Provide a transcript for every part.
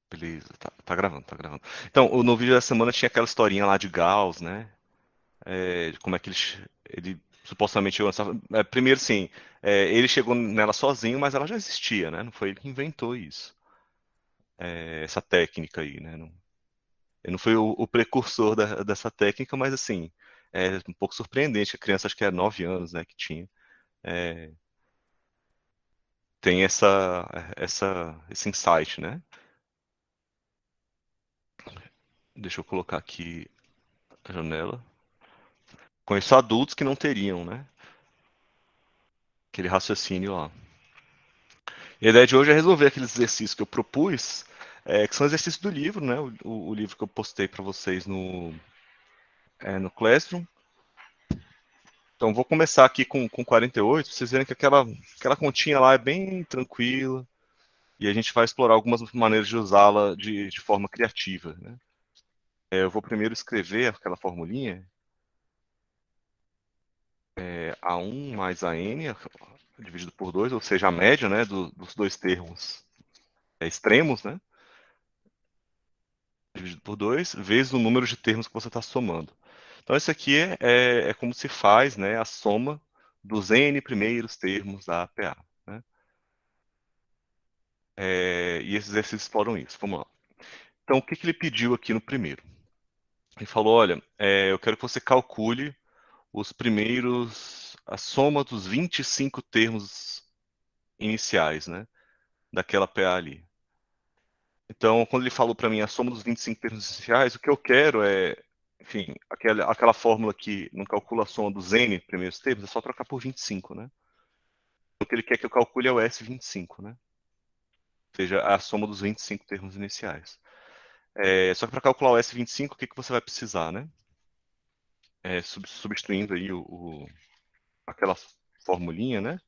Beleza, tá gravando, tá gravando. Então, no vídeo da semana tinha aquela historinha lá de Gauss, né? De como é que ele supostamente chegou nessa. Primeiro, sim, ele chegou nela sozinho, mas ela já existia, né? Não foi ele que inventou isso, essa técnica aí, né? Não, ele não foi o precursor dessa técnica, mas assim, é um pouco surpreendente. A criança, acho que é 9 anos, né, que tinha. é, Tem esse insight, né? Deixa eu colocar aqui a janela. Conheço adultos que não teriam, né? Aquele raciocínio lá. E a ideia de hoje é resolver aqueles exercícios que eu propus, que são exercícios do livro, né? O livro que eu postei para vocês no Classroom. Então, vou começar aqui com 48, pra vocês verem que aquela continha lá é bem tranquila, e a gente vai explorar algumas maneiras de usá-la de forma criativa, né? Eu vou primeiro escrever aquela formulinha, A1 mais AN, dividido por 2, ou seja, a média, né, dos dois termos extremos, né? Dividido por 2 vezes o número de termos que você está somando. Então, isso aqui é como se faz, né, a soma dos n primeiros termos da APA. Né? E esses exercícios exploram isso. Vamos lá. Então, o que, que ele pediu aqui no primeiro? Ele falou, olha, eu quero que você calcule a soma dos 25 termos iniciais, né, daquela PA ali. Então, quando ele falou para mim a soma dos 25 termos iniciais, o que eu quero enfim, aquela fórmula que não calcula a soma dos n primeiros termos, é só trocar por 25, né? O que ele quer que eu calcule é o S25, né? Ou seja, a soma dos 25 termos iniciais. Só que para calcular o S25, o que, que você vai precisar, né? Substituindo aí aquela formulinha, né?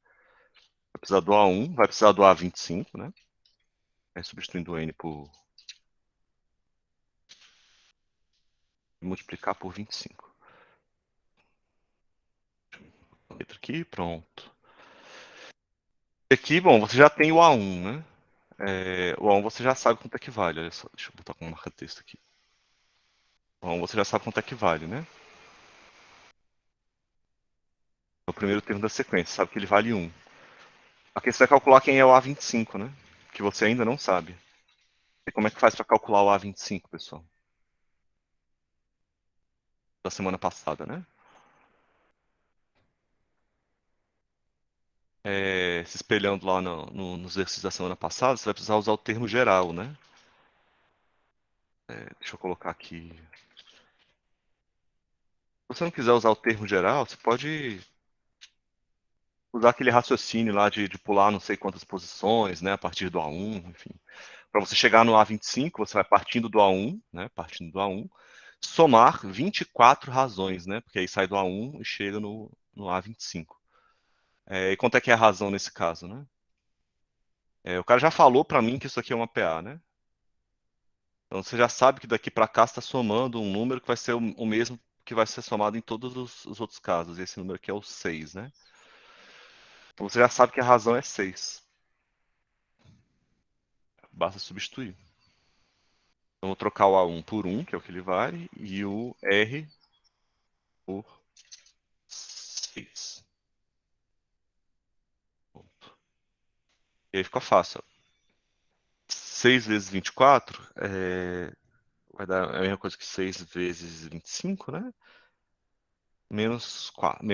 Vai precisar do A1, vai precisar do A25, né? Substituindo o N por multiplicar por 25. Letra aqui, pronto. Aqui, bom, você já tem o A1, né? O A1 você já sabe quanto é que vale. Olha só, deixa eu botar com marca-texto aqui. O A1 você já sabe quanto é que vale, né? É o primeiro termo da sequência, sabe que ele vale 1. Aqui você vai calcular quem é o A25, né? Que você ainda não sabe. E como é que faz para calcular o A25, pessoal? Da semana passada, né? Se espelhando lá nos exercícios da semana passada, você vai precisar usar o termo geral, né? Deixa eu colocar aqui. Se você não quiser usar o termo geral, você pode usar aquele raciocínio lá de pular não sei quantas posições, né? A partir do A1, enfim. Para você chegar no A25, você vai partindo do A1, né? Partindo do A1, somar 24 razões, né? Porque aí sai do A1 e chega no A25. E quanto é que é a razão nesse caso, né? O cara já falou para mim que isso aqui é uma PA, né? Então você já sabe que daqui para cá está somando um número que vai ser o mesmo que vai ser somado em todos os outros casos. E esse número aqui é o 6, né? Então você já sabe que a razão é 6. Basta substituir. Então vou trocar o A1 por 1, que é o que ele vale, e o R por 6. E aí fica fácil. 6 vezes 24 vai dar a mesma coisa que 6 vezes 25, né? Menos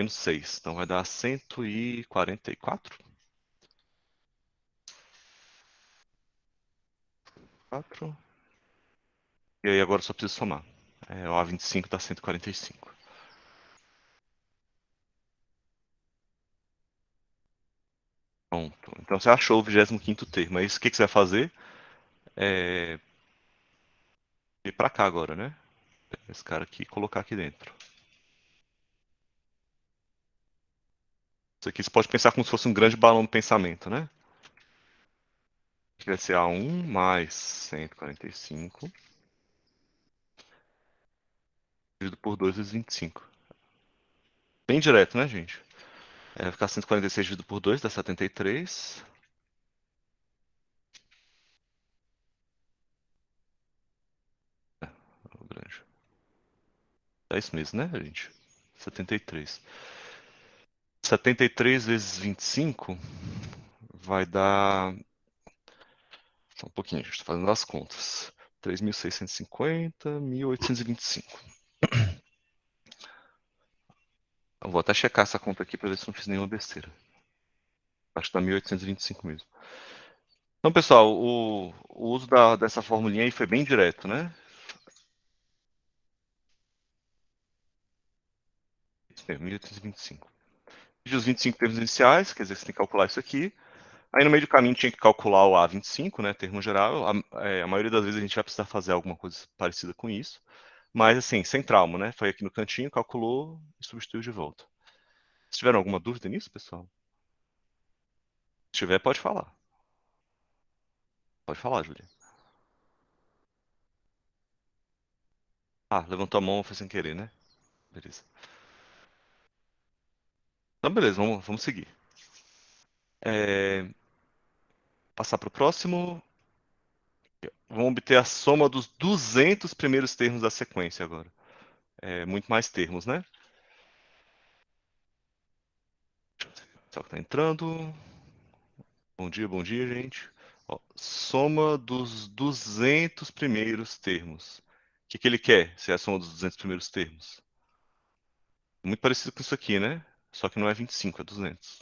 6. Então vai dar 144. 4. E aí agora só preciso somar. O A25 dá 145. Pronto. Então você achou o 25º termo. É isso. O que você vai fazer? É ir para cá agora, né? Esse cara aqui e colocar aqui dentro. Isso aqui você pode pensar como se fosse um grande balão do pensamento, né? Que vai ser A1 mais 145 dividido por 2 vezes 25. Bem direto, né, gente? Vai ficar 146 dividido por 2 dá 73. É isso mesmo, né, gente? 73. 73 vezes 25 vai dar. Só um pouquinho, a gente está fazendo as contas. 3.650, 1.825. Eu vou até checar essa conta aqui para ver se não fiz nenhuma besteira. Acho que dá 1.825 mesmo. Então, pessoal, o uso dessa formulinha aí foi bem direto, né? Isso mesmo, 1.825. E os 25 termos iniciais, quer dizer, você tem que calcular isso aqui. Aí no meio do caminho tinha que calcular o A25, né, termo geral. A maioria das vezes a gente vai precisar fazer alguma coisa parecida com isso. Mas assim, sem trauma, né? Foi aqui no cantinho, calculou e substituiu de volta. Se tiveram alguma dúvida nisso, pessoal? Se tiver, pode falar. Pode falar, Júlia. Ah, levantou a mão, foi sem querer, né? Beleza. Então, beleza, vamos seguir. Passar para o próximo. Vamos obter a soma dos 200 primeiros termos da sequência agora. Muito mais termos, né? Só que tá entrando. Bom dia, gente. Ó, soma dos 200 primeiros termos. O que que ele quer, se é a soma dos 200 primeiros termos? Muito parecido com isso aqui, né? Só que não é 25, é 200.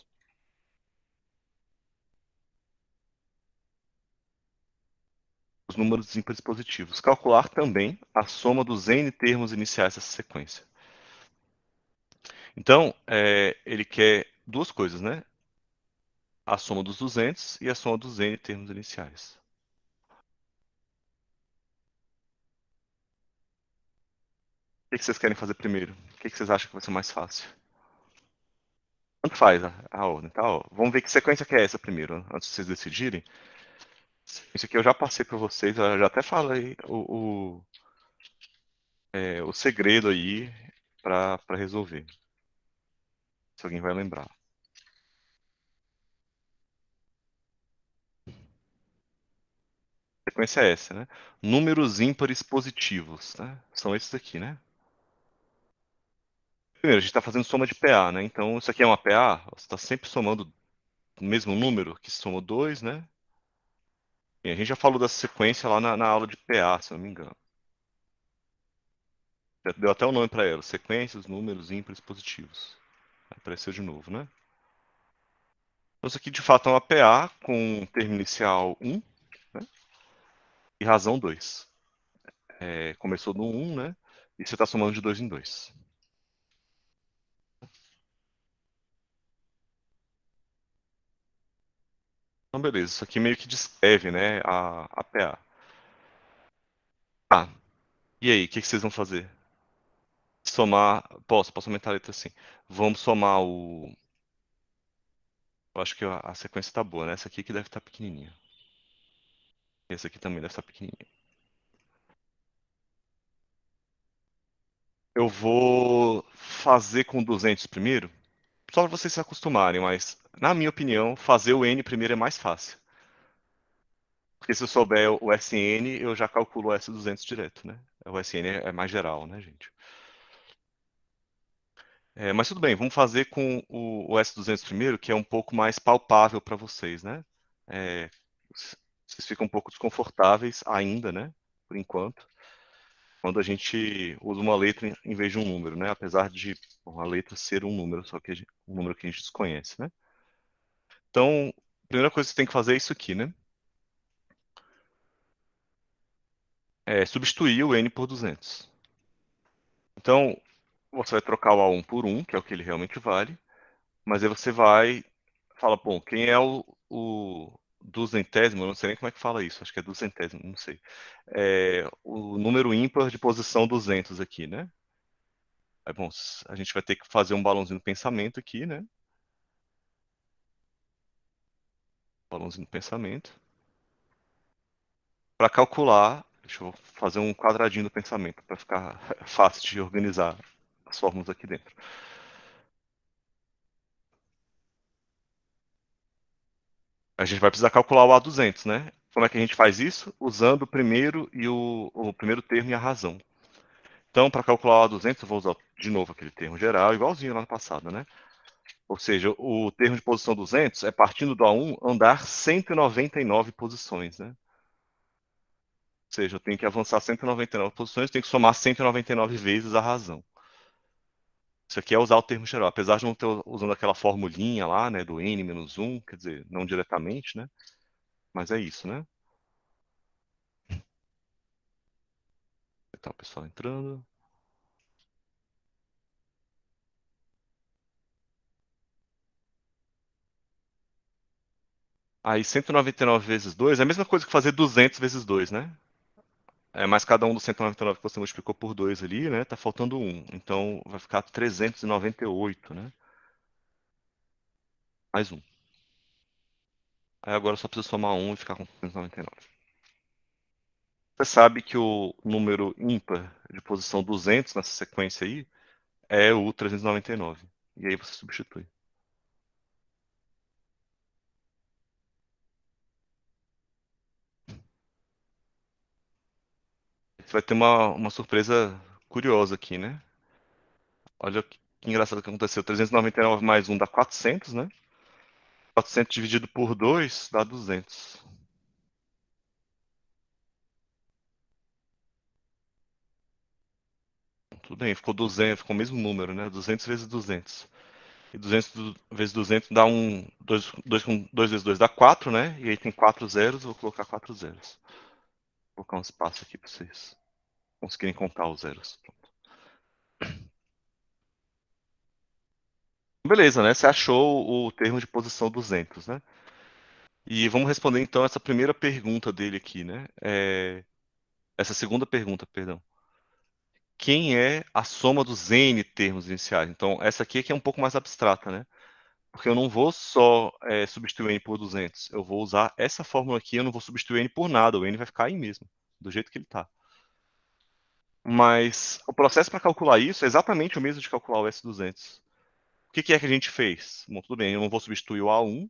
Os números ímpares positivos. Calcular também a soma dos n termos iniciais dessa sequência. Então, ele quer duas coisas, né? A soma dos 200 e a soma dos n termos iniciais. O que vocês querem fazer primeiro? O que vocês acham que vai ser mais fácil? Tanto faz a ordem, tá? Ó, vamos ver que sequência que é essa primeiro, antes de vocês decidirem. Isso aqui eu já passei para vocês, eu já até falei o segredo aí para resolver, se alguém vai lembrar. A sequência é essa, né? Números ímpares positivos, né? São esses aqui, né? Primeiro, a gente está fazendo soma de PA, né? Então, isso aqui é uma PA, você está sempre somando o mesmo número, que soma 2, né? E a gente já falou dessa sequência lá na aula de PA, se eu não me engano. Já deu até o nome para ela, sequências, números ímpares positivos. Apareceu de novo, né? Então, isso aqui de fato é uma PA com termo inicial 1, né? E razão 2. Começou no 1, né? E você está somando de 2 em 2. Então, beleza. Isso aqui meio que descreve, né, a PA. Ah, e aí, o que vocês vão fazer? Somar. Posso aumentar a letra assim. Vamos somar o. Eu acho que a sequência tá boa, né? Essa aqui que deve estar pequenininha. Essa aqui também deve estar pequenininha. Eu vou fazer com 200 primeiro, só para vocês se acostumarem, mas, na minha opinião, fazer o N primeiro é mais fácil. Porque se eu souber o SN, eu já calculo o S200 direto, né? O SN é mais geral, né, gente? Mas tudo bem, vamos fazer com o S200 primeiro, que é um pouco mais palpável para vocês, né? É, vocês ficam um pouco desconfortáveis ainda, né? Por enquanto, quando a gente usa uma letra em vez de um número, né? Apesar de bom, a letra ser um número, só que um número que a gente desconhece, né? Então, a primeira coisa que você tem que fazer é isso aqui, né? Substituir o n por 200. Então, você vai trocar o A1 por 1, que é o que ele realmente vale, mas aí você vai fala, bom, quem é o duzentésimo, eu não sei nem como é que fala isso, acho que é duzentésimo, não sei. O número ímpar de posição 200 aqui, né? Bom, a gente vai ter que fazer um balãozinho do pensamento aqui, né? Balãozinho do pensamento. Para calcular, deixa eu fazer um quadradinho do pensamento, para ficar fácil de organizar as fórmulas aqui dentro. A gente vai precisar calcular o A200, né? Como é que a gente faz isso? Usando o primeiro e o primeiro termo e a razão. Então, para calcular o A200, eu vou usar de novo aquele termo geral, igualzinho lá no passado, né? Ou seja, o termo de posição 200 é partindo do A1 andar 199 posições, né? Ou seja, eu tenho que avançar 199 posições, tenho que somar 199 vezes a razão. Isso aqui é usar o termo geral, apesar de não estar usando aquela formulinha lá, né, do n menos 1, quer dizer, não diretamente, né? Mas é isso, né? Então, o pessoal entrando. Aí 199 vezes 2 é a mesma coisa que fazer 200 vezes 2, né? É, mas cada um dos 199 que você multiplicou por 2 ali, né? Tá faltando um. Então vai ficar 398, né? Mais um. Aí agora eu só preciso somar um e ficar com 399. Você sabe que o número ímpar de posição 200 nessa sequência aí é o 399. E aí você substitui. Você vai ter uma surpresa curiosa aqui, né? Olha que engraçado que aconteceu. 399 mais um dá 400, né? 400 dividido por 2 dá 200. Tudo bem, ficou 200, ficou o mesmo número, né? 200 vezes 200. E 200 vezes 200 dá um. 2 com 2 vezes 2 dá 4, né? E aí tem 4 zeros, eu vou colocar 4 zeros. Vou colocar um espaço aqui para vocês conseguirem contar os zeros. Beleza, né? Você achou o termo de posição 200, né? E vamos responder então essa primeira pergunta dele aqui, né? Essa segunda pergunta, perdão. Quem é a soma dos n termos iniciais? Então, essa aqui é que é um pouco mais abstrata, né? Porque eu não vou só substituir o n por 200. Eu vou usar essa fórmula aqui, eu não vou substituir o n por nada. O n vai ficar aí mesmo, do jeito que ele está. Mas o processo para calcular isso é exatamente o mesmo de calcular o S200. O que é que a gente fez? Bom, tudo bem, eu não vou substituir o A1.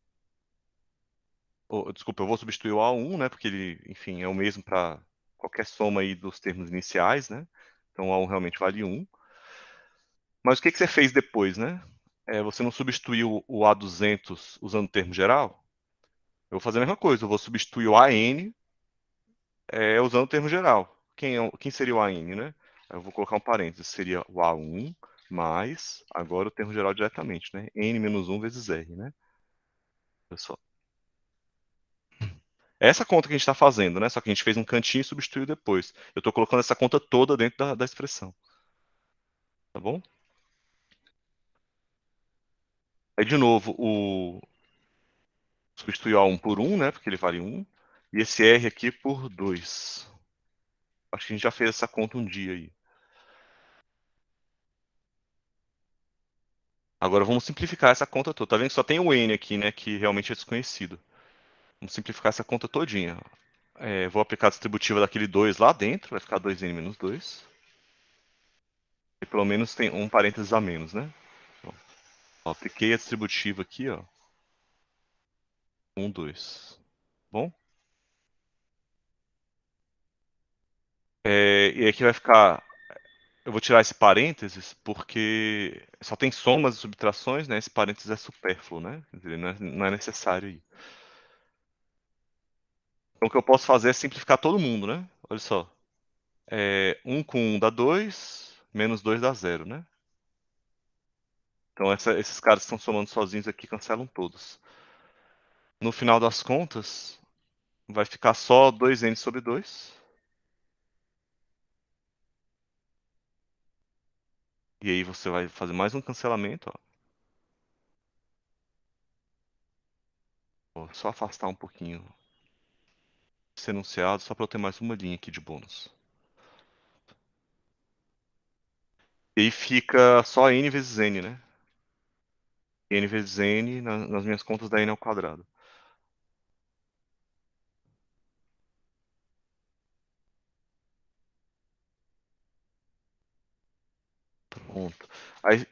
Desculpa, eu vou substituir o A1, né? Porque ele, enfim, é o mesmo para qualquer soma aí dos termos iniciais, né? Então o A1 realmente vale 1. Mas o que você fez depois, né? Você não substituiu o A200 usando o termo geral? Eu vou fazer a mesma coisa, eu vou substituir o AN usando o termo geral. Quem seria o AN, né? Eu vou colocar um parênteses, seria o A1 mais, agora o termo geral diretamente, né? N menos 1 vezes R, né? Pessoal. Essa conta que a gente está fazendo, né? Só que a gente fez um cantinho e substituiu depois. Eu estou colocando essa conta toda dentro da expressão, tá bom? Aí, de novo, substituir o A1 por 1, né? Porque ele vale 1. E esse R aqui por 2. Acho que a gente já fez essa conta um dia aí. Agora vamos simplificar essa conta toda. Tá vendo que só tem o N aqui, né? Que realmente é desconhecido. Vamos simplificar essa conta todinha. Vou aplicar a distributiva daquele 2 lá dentro. Vai ficar 2N menos 2. E pelo menos tem um parênteses a menos, né? Então, ó, apliquei a distributiva aqui, ó. 1, 2. Bom? E aqui vai ficar. Eu vou tirar esse parênteses porque só tem somas e subtrações, né? Esse parênteses é supérfluo, né? Quer dizer, não é necessário aí. Então o que eu posso fazer é simplificar todo mundo, né? Olha só. 1 com 1 dá 2, menos 2 dá 0, né? Então esses caras que estão somando sozinhos aqui cancelam todos. No final das contas, vai ficar só 2n sobre 2. E aí você vai fazer mais um cancelamento, ó. Vou só afastar um pouquinho esse enunciado, só para eu ter mais uma linha aqui de bônus. E aí fica só n vezes n, né? N vezes n nas minhas contas dá n ao quadrado. Pronto. Aí,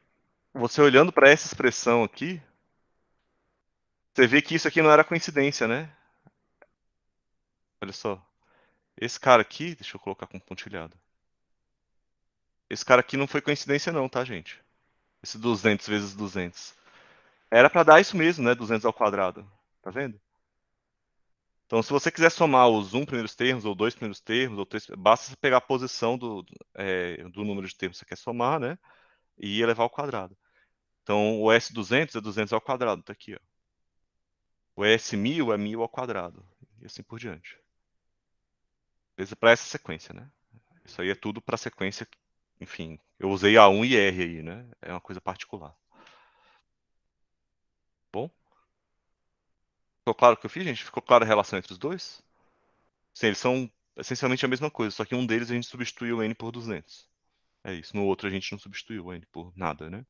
você olhando para essa expressão aqui, você vê que isso aqui não era coincidência, né? Olha só. Esse cara aqui, deixa eu colocar com pontilhado. Esse cara aqui não foi coincidência não, tá, gente? Esse 200 vezes 200. Era para dar isso mesmo, né? 200 ao quadrado. Tá vendo? Então, se você quiser somar os um primeiros termos, ou dois primeiros termos, ou três, basta você pegar a posição do número de termos que você quer somar, né? E elevar ao quadrado. Então, o S200 é 200 ao quadrado, tá aqui, ó. O S1000 é 1000 ao quadrado. E assim por diante. Beleza? Para essa sequência, né? Isso aí é tudo para sequência. Enfim, eu usei A1 e R aí, né? É uma coisa particular. Bom, ficou claro o que eu fiz, gente? Ficou clara a relação entre os dois? Sim, eles são essencialmente a mesma coisa, só que um deles a gente substituiu o N por 200. É isso. No outro a gente não substituiu o N por nada, né?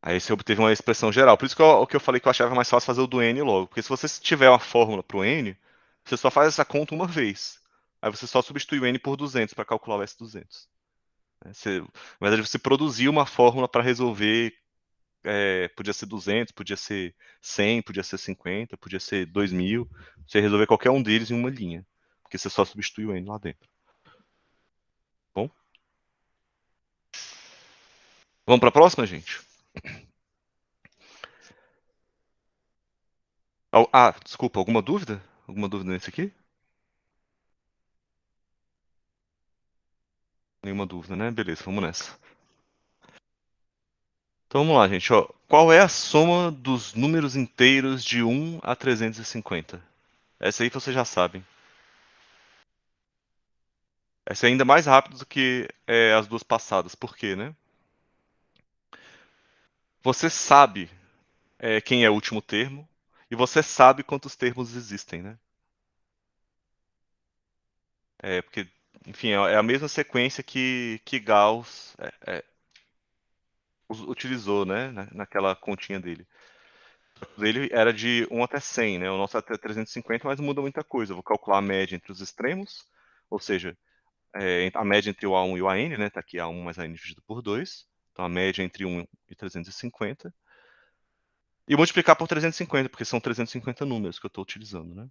Aí você obteve uma expressão geral. Por isso que o que eu falei que eu achava mais fácil fazer o do N logo. Porque se você tiver uma fórmula para o N, você só faz essa conta uma vez. Aí você só substitui o N por 200 para calcular o S200. Né? Na verdade, você produziu uma fórmula para resolver. Podia ser 200, podia ser 100, podia ser 50, podia ser 2000. Você resolver qualquer um deles em uma linha. Porque você só substitui o N lá dentro. Bom, vamos para a próxima, gente? Desculpa, alguma dúvida? Alguma dúvida nesse aqui? Nenhuma dúvida, né? Beleza, vamos nessa. Então vamos lá, gente. Ó. Qual é a soma dos números inteiros de 1 a 350? Essa aí vocês já sabem. Essa é ainda mais rápida do que as duas passadas. Por quê, né? Você sabe quem é o último termo e você sabe quantos termos existem, né? Porque, enfim, é a mesma sequência que Gauss utilizou, né? Naquela continha dele. Dele era de 1 até 100, né? O nosso é até 350, mas não muda muita coisa. Eu vou calcular a média entre os extremos, ou seja, a média entre o A1 e o AN, né? Tá aqui A1 mais AN dividido por 2. Então a média entre 1 e 350. E multiplicar por 350, porque são 350 números que eu estou utilizando, né?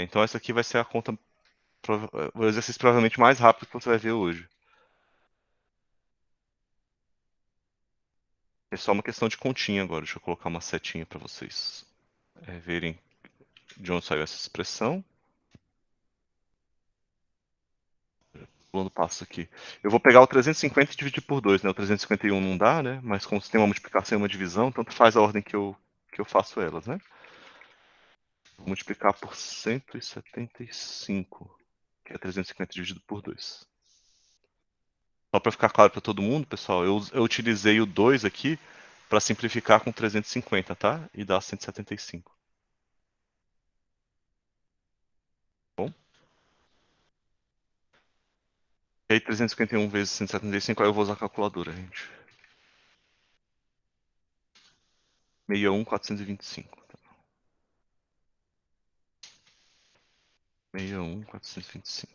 Então essa aqui vai ser a conta, o exercício provavelmente mais rápido que você vai ver hoje. É só uma questão de continha agora. Deixa eu colocar uma setinha para vocês verem de onde saiu essa expressão. Pulando passo aqui. Eu vou pegar o 350 e dividir por 2, né? O 351 não dá, né? Mas como se tem uma multiplicação e uma divisão, tanto faz a ordem que eu faço elas, né? Vou multiplicar por 175, que é 350 dividido por 2. Só para ficar claro para todo mundo, pessoal, eu utilizei o 2 aqui para simplificar com 350, tá? E dá 175. Bom? E aí 351 vezes 175, aí eu vou usar a calculadora, gente. 61.425. 61.425.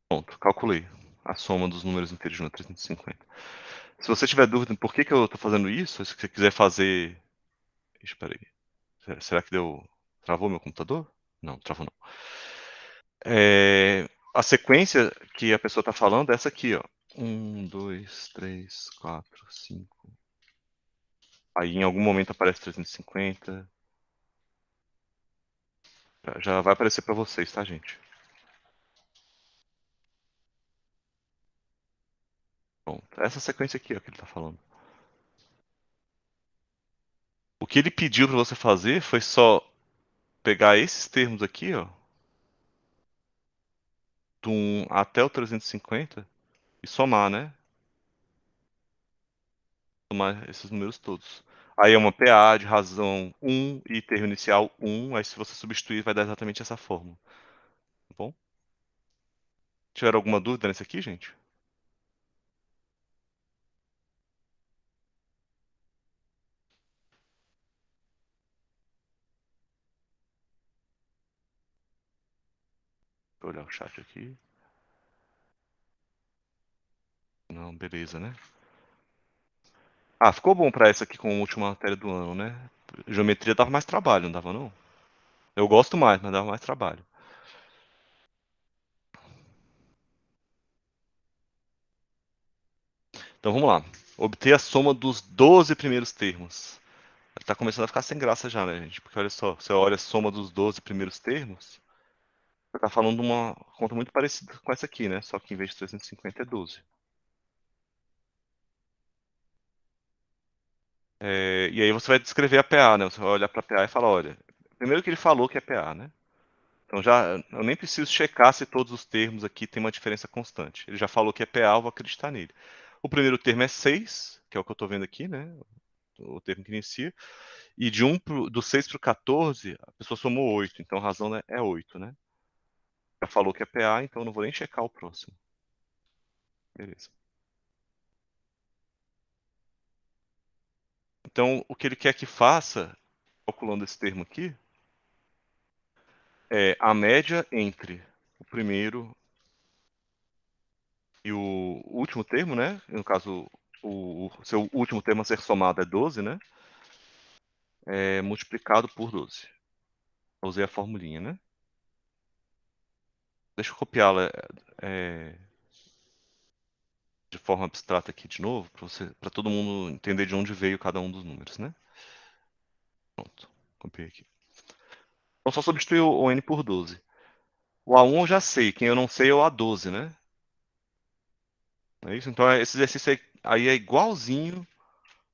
Pronto, calculei a soma dos números inteiros de 1 a 350. Se você tiver dúvida por que eu estou fazendo isso, se você quiser fazer. Espera aí. Será que deu. Travou meu computador? Não, travou não. A sequência que a pessoa está falando é essa aqui, ó. 1, 2, 3, 4, 5. Aí em algum momento aparece 350. Já vai aparecer para vocês, tá, gente? Pronto. Essa sequência aqui, ó, que ele está falando. O que ele pediu para você fazer foi só pegar esses termos aqui, ó, do 1 até o 350 e somar, né? Somar esses números todos. Aí é uma PA de razão 1 e termo inicial 1. Aí se você substituir, vai dar exatamente essa fórmula. Tá bom? Tiveram alguma dúvida nesse aqui, gente? Vou olhar o chat aqui. Não, beleza, né? Ficou bom pra essa aqui como última matéria do ano, né? Geometria dava mais trabalho, não dava não? Eu gosto mais, mas dava mais trabalho. Então vamos lá. Obter a soma dos 12 primeiros termos. Tá começando a ficar sem graça já, né, gente? Porque olha só, você olha a soma dos 12 primeiros termos, você tá falando de uma conta muito parecida com essa aqui, né? Só que em vez de 350 é 12. E aí você vai descrever a PA, né? Você vai olhar para a PA e falar, olha, primeiro que ele falou que é PA, né? Então já eu nem preciso checar se todos os termos aqui têm uma diferença constante. Ele já falou que é PA, eu vou acreditar nele. O primeiro termo é 6, que é o que eu estou vendo aqui, né? O termo que inicia. E do 6 para o 14, a pessoa somou 8. Então a razão, né, é 8, né? Já falou que é PA, então eu não vou nem checar o próximo. Beleza. Então o que ele quer que faça, calculando esse termo aqui, é a média entre o primeiro e o último termo, né? No caso, o seu último termo a ser somado é 12, né? Multiplicado por 12. Eu usei a formulinha, né? Deixa eu copiá-la de forma abstrata aqui de novo, para todo mundo entender de onde veio cada um dos números, né? Pronto, copiei aqui. Então só substituir o n por 12. O A1 eu já sei, quem eu não sei é o A12, né? É isso? Então esse exercício aí é igualzinho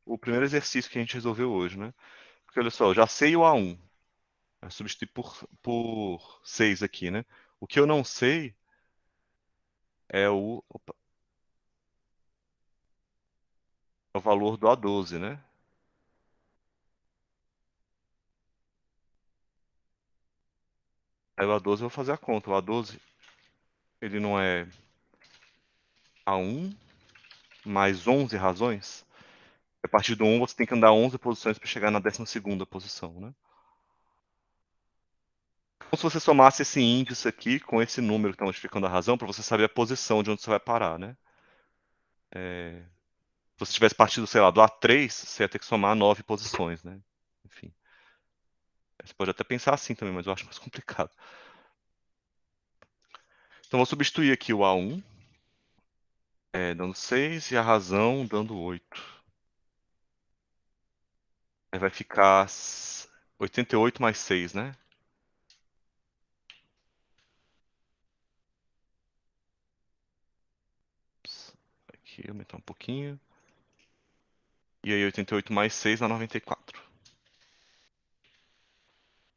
o primeiro exercício que a gente resolveu hoje, né? Porque olha só, eu já sei o A1. Eu substituir por 6 aqui, né? O que eu não sei opa, é o valor do A12, né? Aí o A12 eu vou fazer a conta. O A12, ele não é A1 mais 11 razões? A partir do 1 você tem que andar 11 posições para chegar na 12ª posição, né? Como se você somasse esse índice aqui com esse número que está modificando a razão, para você saber a posição de onde você vai parar, né? Se você tivesse partido, sei lá, do A3, você ia ter que somar 9 posições, né? Enfim. Você pode até pensar assim também, mas eu acho mais complicado. Então, vou substituir aqui o A1, dando 6, e a razão dando 8. Aí vai ficar 88 mais 6, né? Aqui, aumentar um pouquinho. E aí, 88 mais 6 dá 94.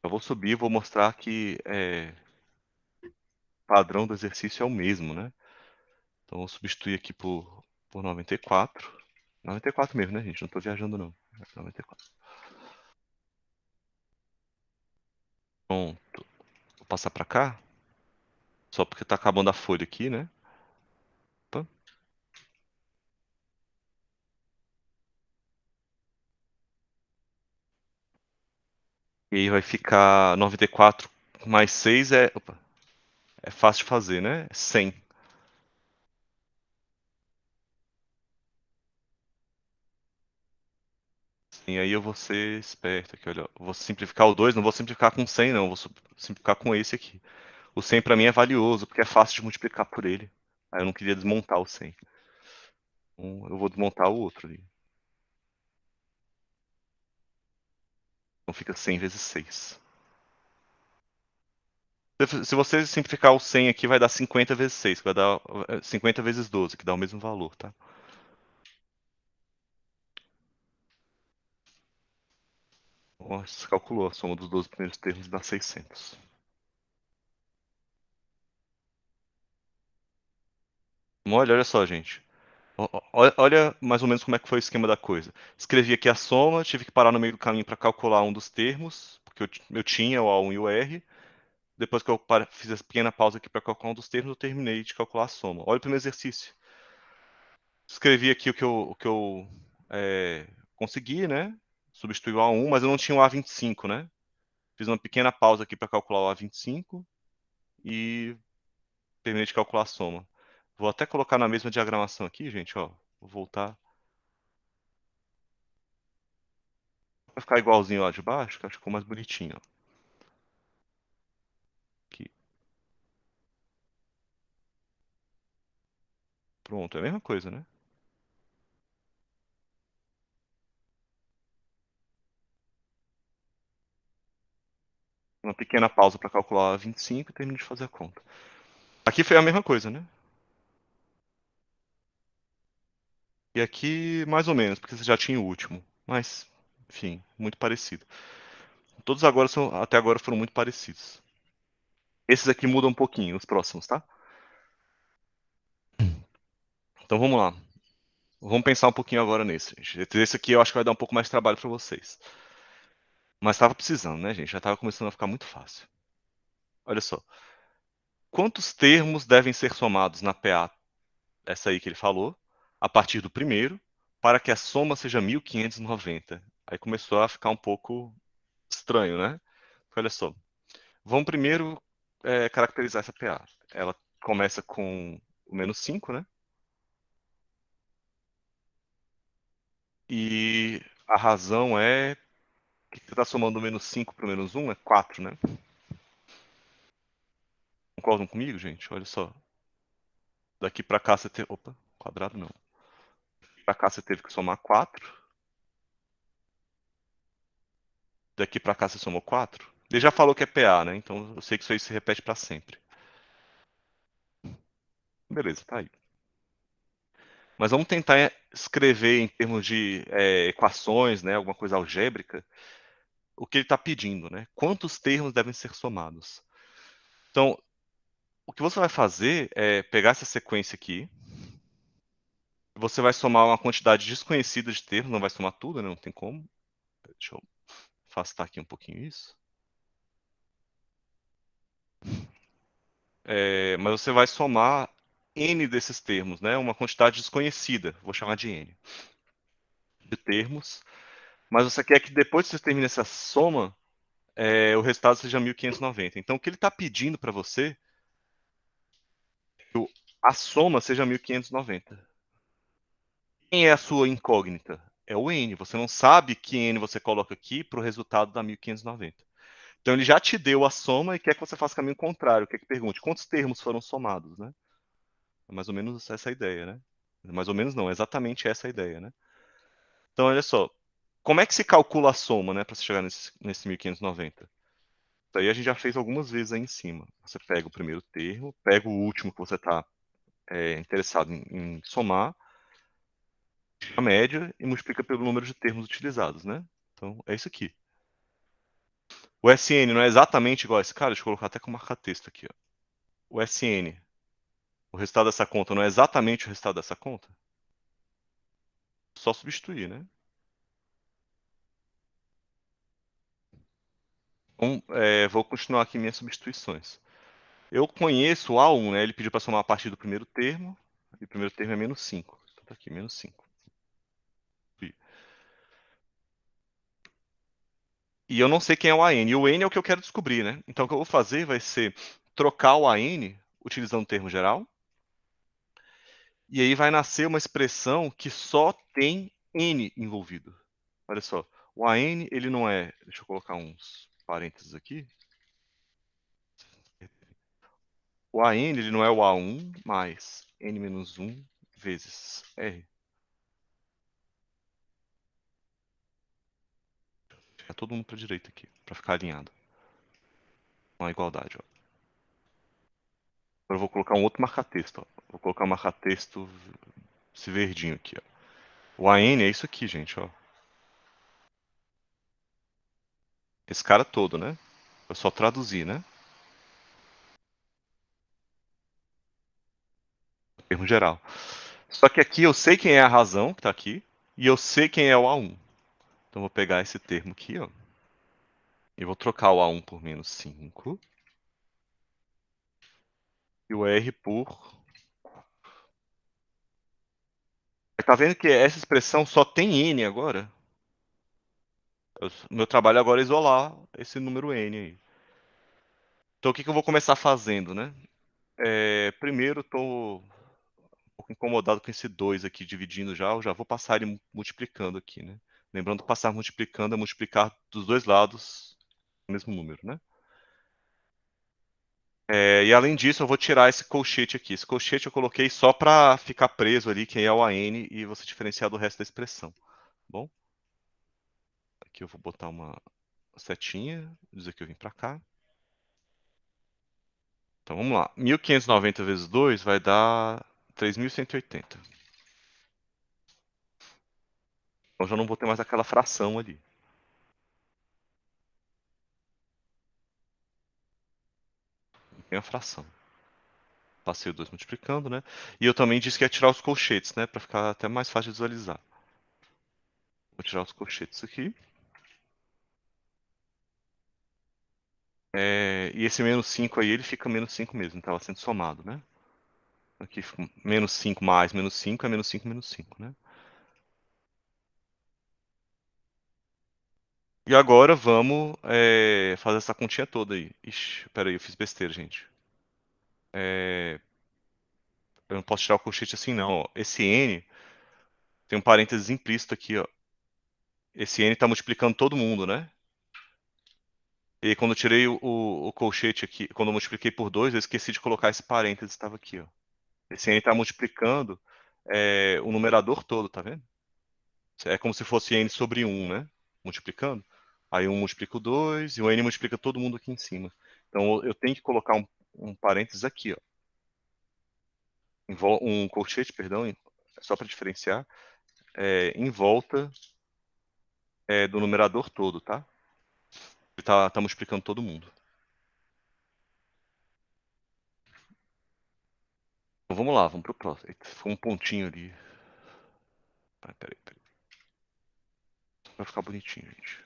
Eu vou subir e vou mostrar que o padrão do exercício é o mesmo, né? Então, vou substituir aqui por 94. 94 mesmo, né, gente? Não estou viajando, não. 94. Pronto. Vou passar para cá, só porque está acabando a folha aqui, né? Opa. E aí vai ficar 94 mais 6 opa, é fácil de fazer, né? 100. E aí eu vou ser esperto aqui, olha. Eu vou simplificar o 2, não vou simplificar com 100, não. Eu vou simplificar com esse aqui. O 100 para mim é valioso, porque é fácil de multiplicar por ele. Aí eu não queria desmontar o 100. Então eu vou desmontar o outro ali. Então fica 100 vezes 6. Se você simplificar o 100 aqui, vai dar 50 vezes 6, que vai dar 50 vezes 12, que dá o mesmo valor, tá? Você calculou a soma dos 12 primeiros termos, dá 600. Olha só, gente. Olha mais ou menos como é que foi o esquema da coisa. Escrevi aqui a soma, tive que parar no meio do caminho para calcular um dos termos, porque eu tinha o A1 e o R. Depois que eu fiz essa pequena pausa aqui para calcular um dos termos, eu terminei de calcular a soma. Olha o primeiro exercício. Escrevi aqui o que eu consegui, né? Substituí o A1, mas eu não tinha o A25, né? Fiz uma pequena pausa aqui para calcular o A25 e terminei de calcular a soma. Vou até colocar na mesma diagramação aqui, gente, ó. Vou voltar. Vai ficar igualzinho lá de baixo, que acho que ficou mais bonitinho, ó. Aqui. Pronto, é a mesma coisa, né? Uma pequena pausa para calcular 25 e termino de fazer a conta. Aqui foi a mesma coisa, né? E aqui, mais ou menos, porque você já tinha o último. Mas, enfim, muito parecido. Todos agora até agora foram muito parecidos. Esses aqui mudam um pouquinho, os próximos, tá? Então vamos lá. Vamos pensar um pouquinho agora nesse, gente. Esse aqui eu acho que vai dar um pouco mais de trabalho para vocês. Mas estava precisando, né, gente? Já estava começando a ficar muito fácil. Olha só. Quantos termos devem ser somados na PA, essa aí que ele falou, a partir do primeiro, para que a soma seja 1590? Aí começou a ficar um pouco estranho, né? Olha só. Vamos primeiro caracterizar essa PA. Ela começa com o menos 5, né? E a razão é que você está somando o menos 5 para o menos um é 4, né? Concordam comigo, gente? Olha só. Daqui para cá você teve. Opa, quadrado não. Para cá você teve que somar 4. Daqui para cá você somou 4. Ele já falou que é PA, né? Então eu sei que isso aí se repete para sempre. Beleza, tá aí. Mas vamos tentar escrever em termos de equações, né? Alguma coisa algébrica, o que ele está pedindo, né? Quantos termos devem ser somados? Então, o que você vai fazer é pegar essa sequência aqui, você vai somar uma quantidade desconhecida de termos, não vai somar tudo, né? Não tem como. Deixa eu afastar aqui um pouquinho isso. Mas você vai somar n desses termos, né? Uma quantidade desconhecida, vou chamar de n, de termos. Mas você quer que depois que você termine essa soma, o resultado seja 1590. Então, o que ele está pedindo para você é que a soma seja 1590. Quem é a sua incógnita? É o n. Você não sabe que n você coloca aqui para o resultado da 1590. Então, ele já te deu a soma e quer que você faça o caminho contrário. Quer que pergunte quantos termos foram somados, né? É mais ou menos essa a ideia, né? Mais ou menos não, é exatamente essa a ideia, né? Então, olha só. Como é que se calcula a soma, né, para você chegar nesse 1590? Isso aí a gente já fez algumas vezes aí em cima. Você pega o primeiro termo, pega o último que você está interessado em somar, a média e multiplica pelo número de termos utilizados, né? Então, é isso aqui. O SN não é exatamente igual a esse cara, deixa eu colocar até com marca-texto aqui. Ó. O SN, o resultado dessa conta não é exatamente o resultado dessa conta? Só substituir, né? Então, vou continuar aqui minhas substituições. Eu conheço o A1, né? Ele pediu para somar a partir do primeiro termo, e o primeiro termo é menos 5. Então tá aqui, menos 5. E eu não sei quem é o AN. E o N é o que eu quero descobrir, né? Então o que eu vou fazer vai ser trocar o AN, utilizando o termo geral, e aí vai nascer uma expressão que só tem N envolvido. Olha só, o AN, ele não é... Deixa eu colocar uns parênteses aqui. O AN, ele não é o A1 mais N-1 vezes R. É todo mundo para a direita aqui, para ficar alinhado. Uma igualdade, ó. Agora eu vou colocar um outro marca-texto, ó. Vou colocar um marca-texto esse verdinho aqui, ó. O AN é isso aqui, gente, ó. Esse cara todo, né? Eu só traduzi, né? Em termo geral. Só que aqui eu sei quem é a razão que tá aqui e eu sei quem é o A1. Então eu vou pegar esse termo aqui, ó. E vou trocar o A1 por menos 5 e o R por... Tá vendo que essa expressão só tem N agora? Meu trabalho agora é isolar esse número N aí. Então o que eu vou começar fazendo, né? Primeiro estou um pouco incomodado com esse 2 aqui dividindo já, eu já vou passar ele multiplicando aqui, né? Lembrando que passar multiplicando é multiplicar dos dois lados o mesmo número, né? E além disso, eu vou tirar esse colchete aqui. Esse colchete eu coloquei só para ficar preso ali, quem é o AN, e você diferenciar do resto da expressão. Tá bom? Aqui eu vou botar uma setinha, dizer que eu vim para cá. Então vamos lá. 1590 vezes 2 vai dar 3180. Então já não vou ter mais aquela fração ali. Não tem a fração. Passei o 2 multiplicando, né? E eu também disse que ia tirar os colchetes, né? Para ficar até mais fácil de visualizar. Vou tirar os colchetes aqui. E esse menos 5 aí, ele fica menos 5 mesmo, estava sendo somado, né? Aqui fica menos 5 mais menos 5 é menos 5 menos 5, né? E agora vamos fazer essa continha toda aí. Ixi, peraí, eu fiz besteira, gente. É, eu não posso tirar o colchete assim, não. Ó. Esse N tem um parênteses implícito aqui, ó. Esse N está multiplicando todo mundo, né? E aí, quando eu tirei o colchete aqui, quando eu multipliquei por 2, eu esqueci de colocar esse parênteses, estava aqui, ó. Esse N está multiplicando o numerador todo, tá vendo? É como se fosse N sobre um, né? Multiplicando. Aí um multiplica o 2 e o N multiplica todo mundo aqui em cima. Então eu tenho que colocar um parênteses aqui, ó. Um colchete, perdão, só para diferenciar, em volta do numerador todo, tá? Ele tá multiplicando todo mundo. Então vamos lá, vamos pro próximo. Eita, ficou um pontinho ali. Peraí. Vai ficar bonitinho, gente.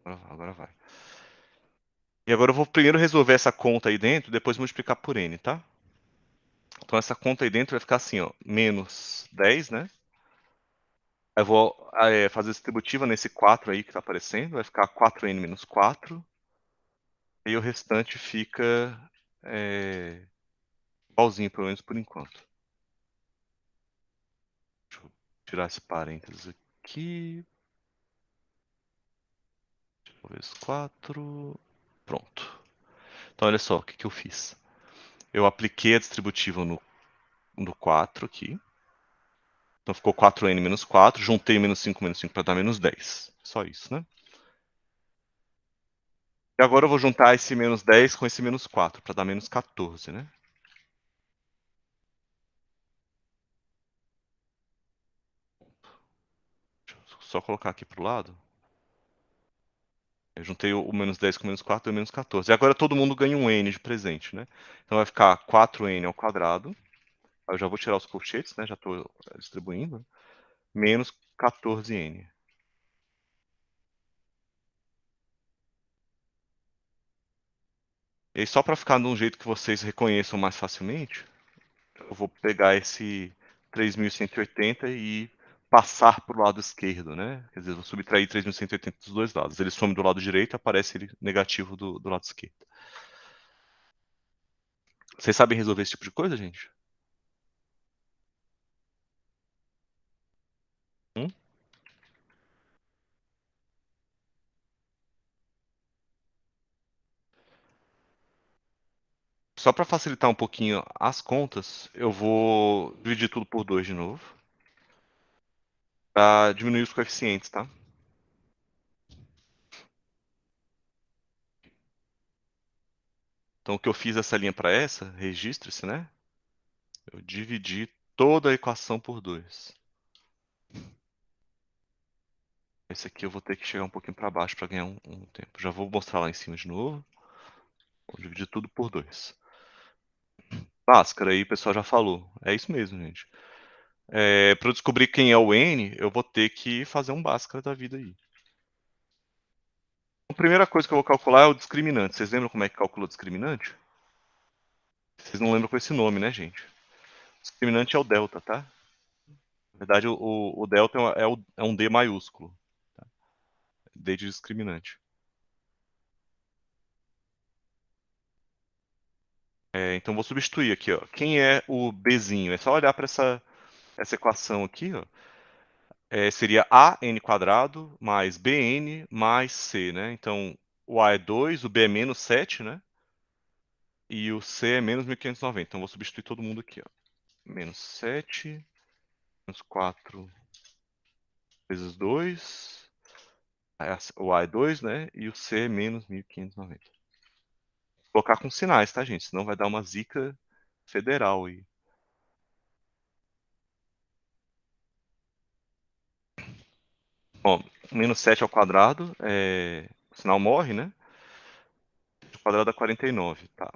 Agora vai. E agora eu vou primeiro resolver essa conta aí dentro, depois multiplicar por n, tá? Então essa conta aí dentro vai ficar assim, ó, menos 10, né? Eu vou fazer distributiva nesse 4 aí que está aparecendo, vai ficar 4n menos 4, e o restante fica igualzinho, pelo menos por enquanto. Deixa eu tirar esse parênteses aqui. Vezes 4. Pronto. Então olha só o que eu fiz. Eu apliquei a distributiva no 4 aqui. Então ficou 4n menos 4, juntei menos 5 para dar menos 10. Só isso, né? E agora eu vou juntar esse menos 10 com esse menos 4 para dar menos 14, né? Deixa eu só colocar aqui pro lado. Eu juntei o menos 10 com o menos 4, deu menos 14. E agora todo mundo ganha um n de presente, né? Então vai ficar 4n ao quadrado. Aí eu já vou tirar os colchetes, né? Já estou distribuindo. Menos 14n. E aí, só para ficar de um jeito que vocês reconheçam mais facilmente, eu vou pegar esse 3180 e passar para o lado esquerdo, né? Quer dizer, eu vou subtrair 3180 dos dois lados. Ele some do lado direito, aparece ele negativo do lado esquerdo. Vocês sabem resolver esse tipo de coisa, gente? Hum? Só para facilitar um pouquinho as contas, eu vou dividir tudo por 2 de novo, para diminuir os coeficientes, tá? Então, o que eu fiz essa linha para essa, registre-se, né? Eu dividi toda a equação por 2. Esse aqui eu vou ter que chegar um pouquinho para baixo para ganhar um tempo. Já vou mostrar lá em cima de novo. Vou dividir tudo por 2. Bhaskara aí, o pessoal já falou. É isso mesmo, gente. Para eu descobrir quem é o N, eu vou ter que fazer um Bhaskara da vida aí. A primeira coisa que eu vou calcular é o discriminante. Vocês lembram como é que calcula o discriminante? Vocês não lembram com esse nome, né, gente? O discriminante é o delta, tá? Na verdade, o delta é um D maiúsculo. Tá? D de discriminante. Então, vou substituir aqui, ó. Quem é o Bzinho? É só olhar para essa equação aqui, ó. Seria AN quadrado mais BN mais C, né? Então, o A é 2, o B é menos 7, né? E o C é menos 1590. Então, vou substituir todo mundo aqui, ó. Menos 7, menos 4 vezes 2. O A é 2, né? E o C é menos 1590. Vou colocar com sinais, tá, gente? Senão vai dar uma zica federal aí. Ó, menos 7 ao quadrado, o sinal morre, né? O quadrado dá 49, tá.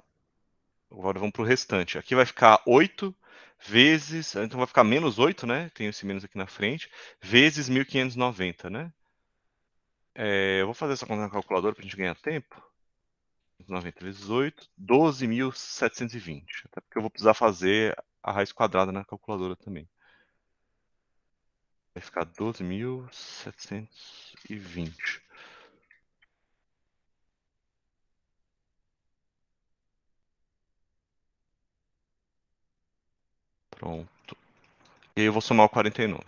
Agora vamos pro restante. Aqui vai ficar 8 vezes, então vai ficar menos 8, né? Tem esse menos aqui na frente, vezes 1590, né? Eu vou fazer essa conta na calculadora pra gente ganhar tempo. 90 vezes 8, 12.720. Até porque eu vou precisar fazer a raiz quadrada na calculadora também. Vai ficar 12.720. Pronto. E aí eu vou somar o 49.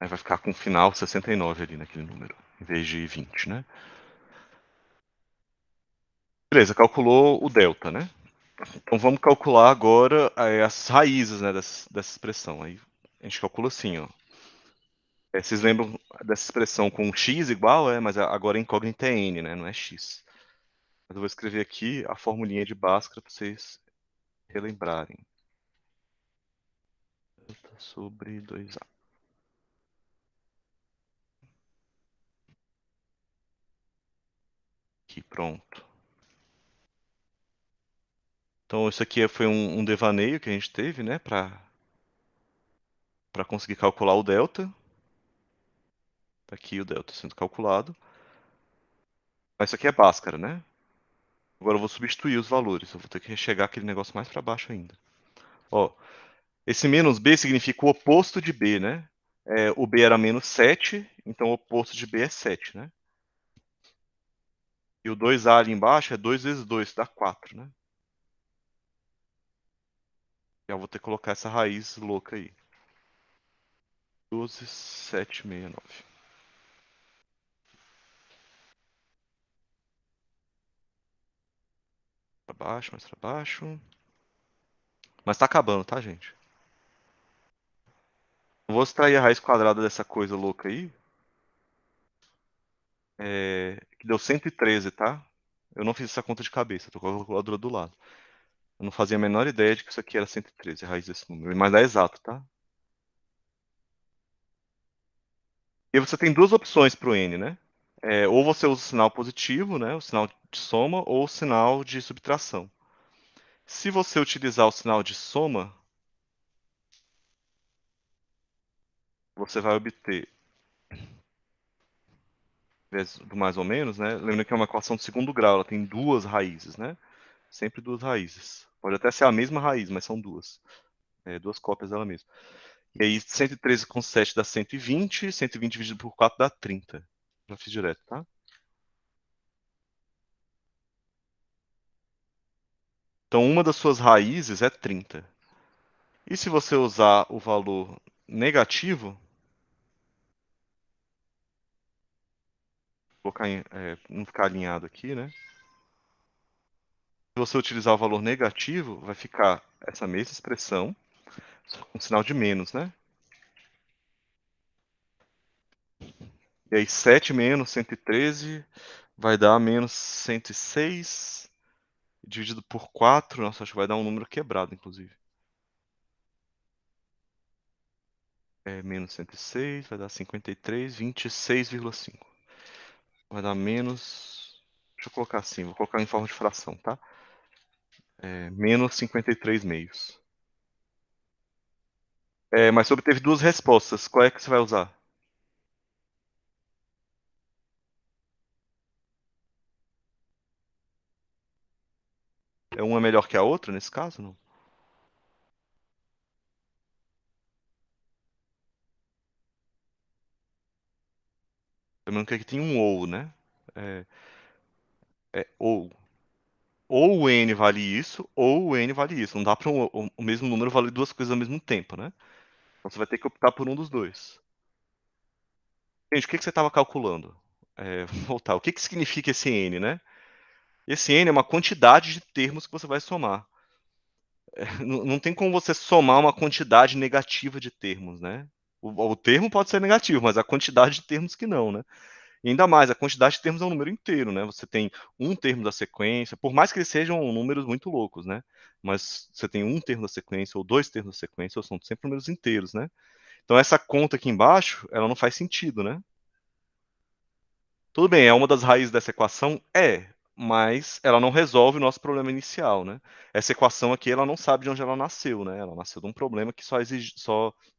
Aí vai ficar com o final 69 ali naquele número, em vez de 20, né? Beleza, calculou o delta, né? Então vamos calcular agora as raízes, né, dessa expressão. Aí a gente calcula assim, ó. Vocês lembram dessa expressão com x igual, mas agora a incógnita é n, né? Não é x. Mas eu vou escrever aqui a formulinha de Bhaskara para vocês relembrarem. Delta sobre 2a. Aqui, pronto. Então isso aqui foi um devaneio que a gente teve, né, para conseguir calcular o delta. Tá aqui o delta sendo calculado. Mas isso aqui é Bhaskara, né? Agora eu vou substituir os valores. Eu vou ter que rechegar aquele negócio mais para baixo ainda. Ó, esse menos b significa o oposto de b, né? O b era menos 7, então o oposto de b é 7, né? E o 2a ali embaixo é 2 vezes 2, dá 4, né? E eu vou ter que colocar essa raiz louca aí. 12.769. Para baixo, mais para baixo. Mas tá acabando, tá, gente? Eu vou extrair a raiz quadrada dessa coisa louca aí. Que deu 113, tá? Eu não fiz essa conta de cabeça, tô com a calculadora do lado. Eu não fazia a menor ideia de que isso aqui era 113, a raiz desse número. Mas dá exato, tá? E você tem duas opções para o n, né? Ou você usa o sinal positivo, né? O sinal de soma, ou o sinal de subtração. Se você utilizar o sinal de soma, você vai obter, do mais ou menos, né? Lembra que é uma equação de segundo grau, ela tem duas raízes, né? Sempre duas raízes. Pode até ser a mesma raiz, mas são duas. Duas cópias dela mesma. E aí 113,7 dá 120, 120 dividido por 4 dá 30. Já fiz direto, tá? Então uma das suas raízes é 30. E se você usar o valor negativo, colocar não ficar alinhado aqui, né? Se você utilizar o valor negativo, vai ficar essa mesma expressão, só com sinal de menos, né? E aí 7 menos 113 vai dar menos 106 dividido por 4. Nossa, acho que vai dar um número quebrado, inclusive. Menos 106 vai dar 53, 26,5. Vai dar menos. Deixa eu colocar assim, vou colocar em forma de fração, tá? Menos 53 meios. Mas você obteve duas respostas. Qual é que você vai usar? Uma melhor que a outra, nesse caso, não? Lembrando que aqui tem um ou, né? É, ou. Ou o n vale isso, ou o n vale isso. Não dá para o mesmo número valer duas coisas ao mesmo tempo, né? Então você vai ter que optar por um dos dois. Gente, o que você estava calculando? Vou voltar. O que significa esse n, né? Esse n é uma quantidade de termos que você vai somar. Não tem como você somar uma quantidade negativa de termos, né? O termo pode ser negativo, mas a quantidade de termos que não, né? E ainda mais, a quantidade de termos é um número inteiro, né? Você tem um termo da sequência, por mais que eles sejam números muito loucos, né? Mas você tem um termo da sequência ou dois termos da sequência, ou são sempre números inteiros, né? Então essa conta aqui embaixo, ela não faz sentido, né? Tudo bem, é uma das raízes dessa equação? É, mas ela não resolve o nosso problema inicial, né? Essa equação aqui, ela não sabe de onde ela nasceu, né? Ela nasceu de um problema que só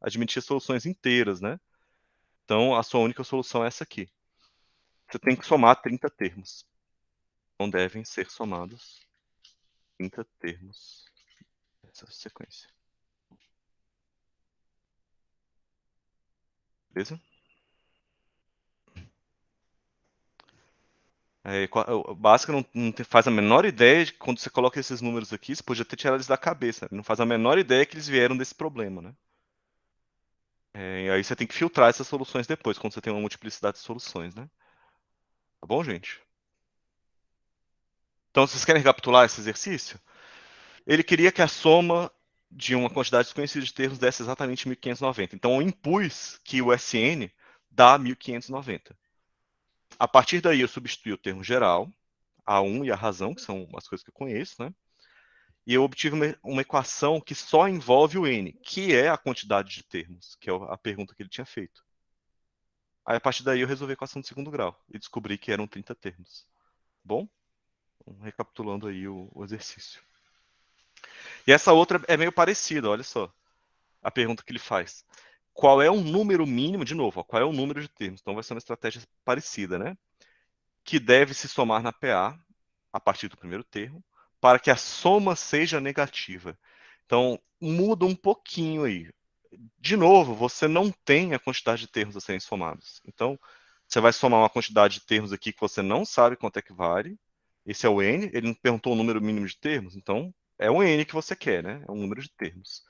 admitia soluções inteiras, né? Então, a sua única solução é essa aqui. Você tem que somar 30 termos. Não devem ser somados 30 termos dessa sequência. Beleza? O Bhaskara não faz a menor ideia de que quando você coloca esses números aqui, você podia ter tirado eles da cabeça. Ele não faz a menor ideia que eles vieram desse problema, né? E aí você tem que filtrar essas soluções depois, quando você tem uma multiplicidade de soluções, né? Tá bom, gente? Então, vocês querem recapitular esse exercício? Ele queria que a soma de uma quantidade desconhecida de termos desse exatamente 1590. Então, eu impus que o SN dá 1590. A partir daí, eu substituí o termo geral, a 1 e a razão, que são as coisas que eu conheço, né? E eu obtive uma equação que só envolve o N, que é a quantidade de termos, que é a pergunta que ele tinha feito. Aí, a partir daí, eu resolvi a equação de segundo grau e descobri que eram 30 termos. Bom? Recapitulando aí o exercício. E essa outra é meio parecida, olha só. A pergunta que ele faz. Qual é o número mínimo, de novo, ó, qual é o número de termos? Então vai ser uma estratégia parecida, né? Que deve se somar na PA a partir do primeiro termo, para que a soma seja negativa. Então, muda um pouquinho aí. De novo, você não tem a quantidade de termos a serem somados. Então, você vai somar uma quantidade de termos aqui que você não sabe quanto é que vale. Esse é o N. Ele não perguntou o número mínimo de termos, então é o N que você quer, né? É um número de termos.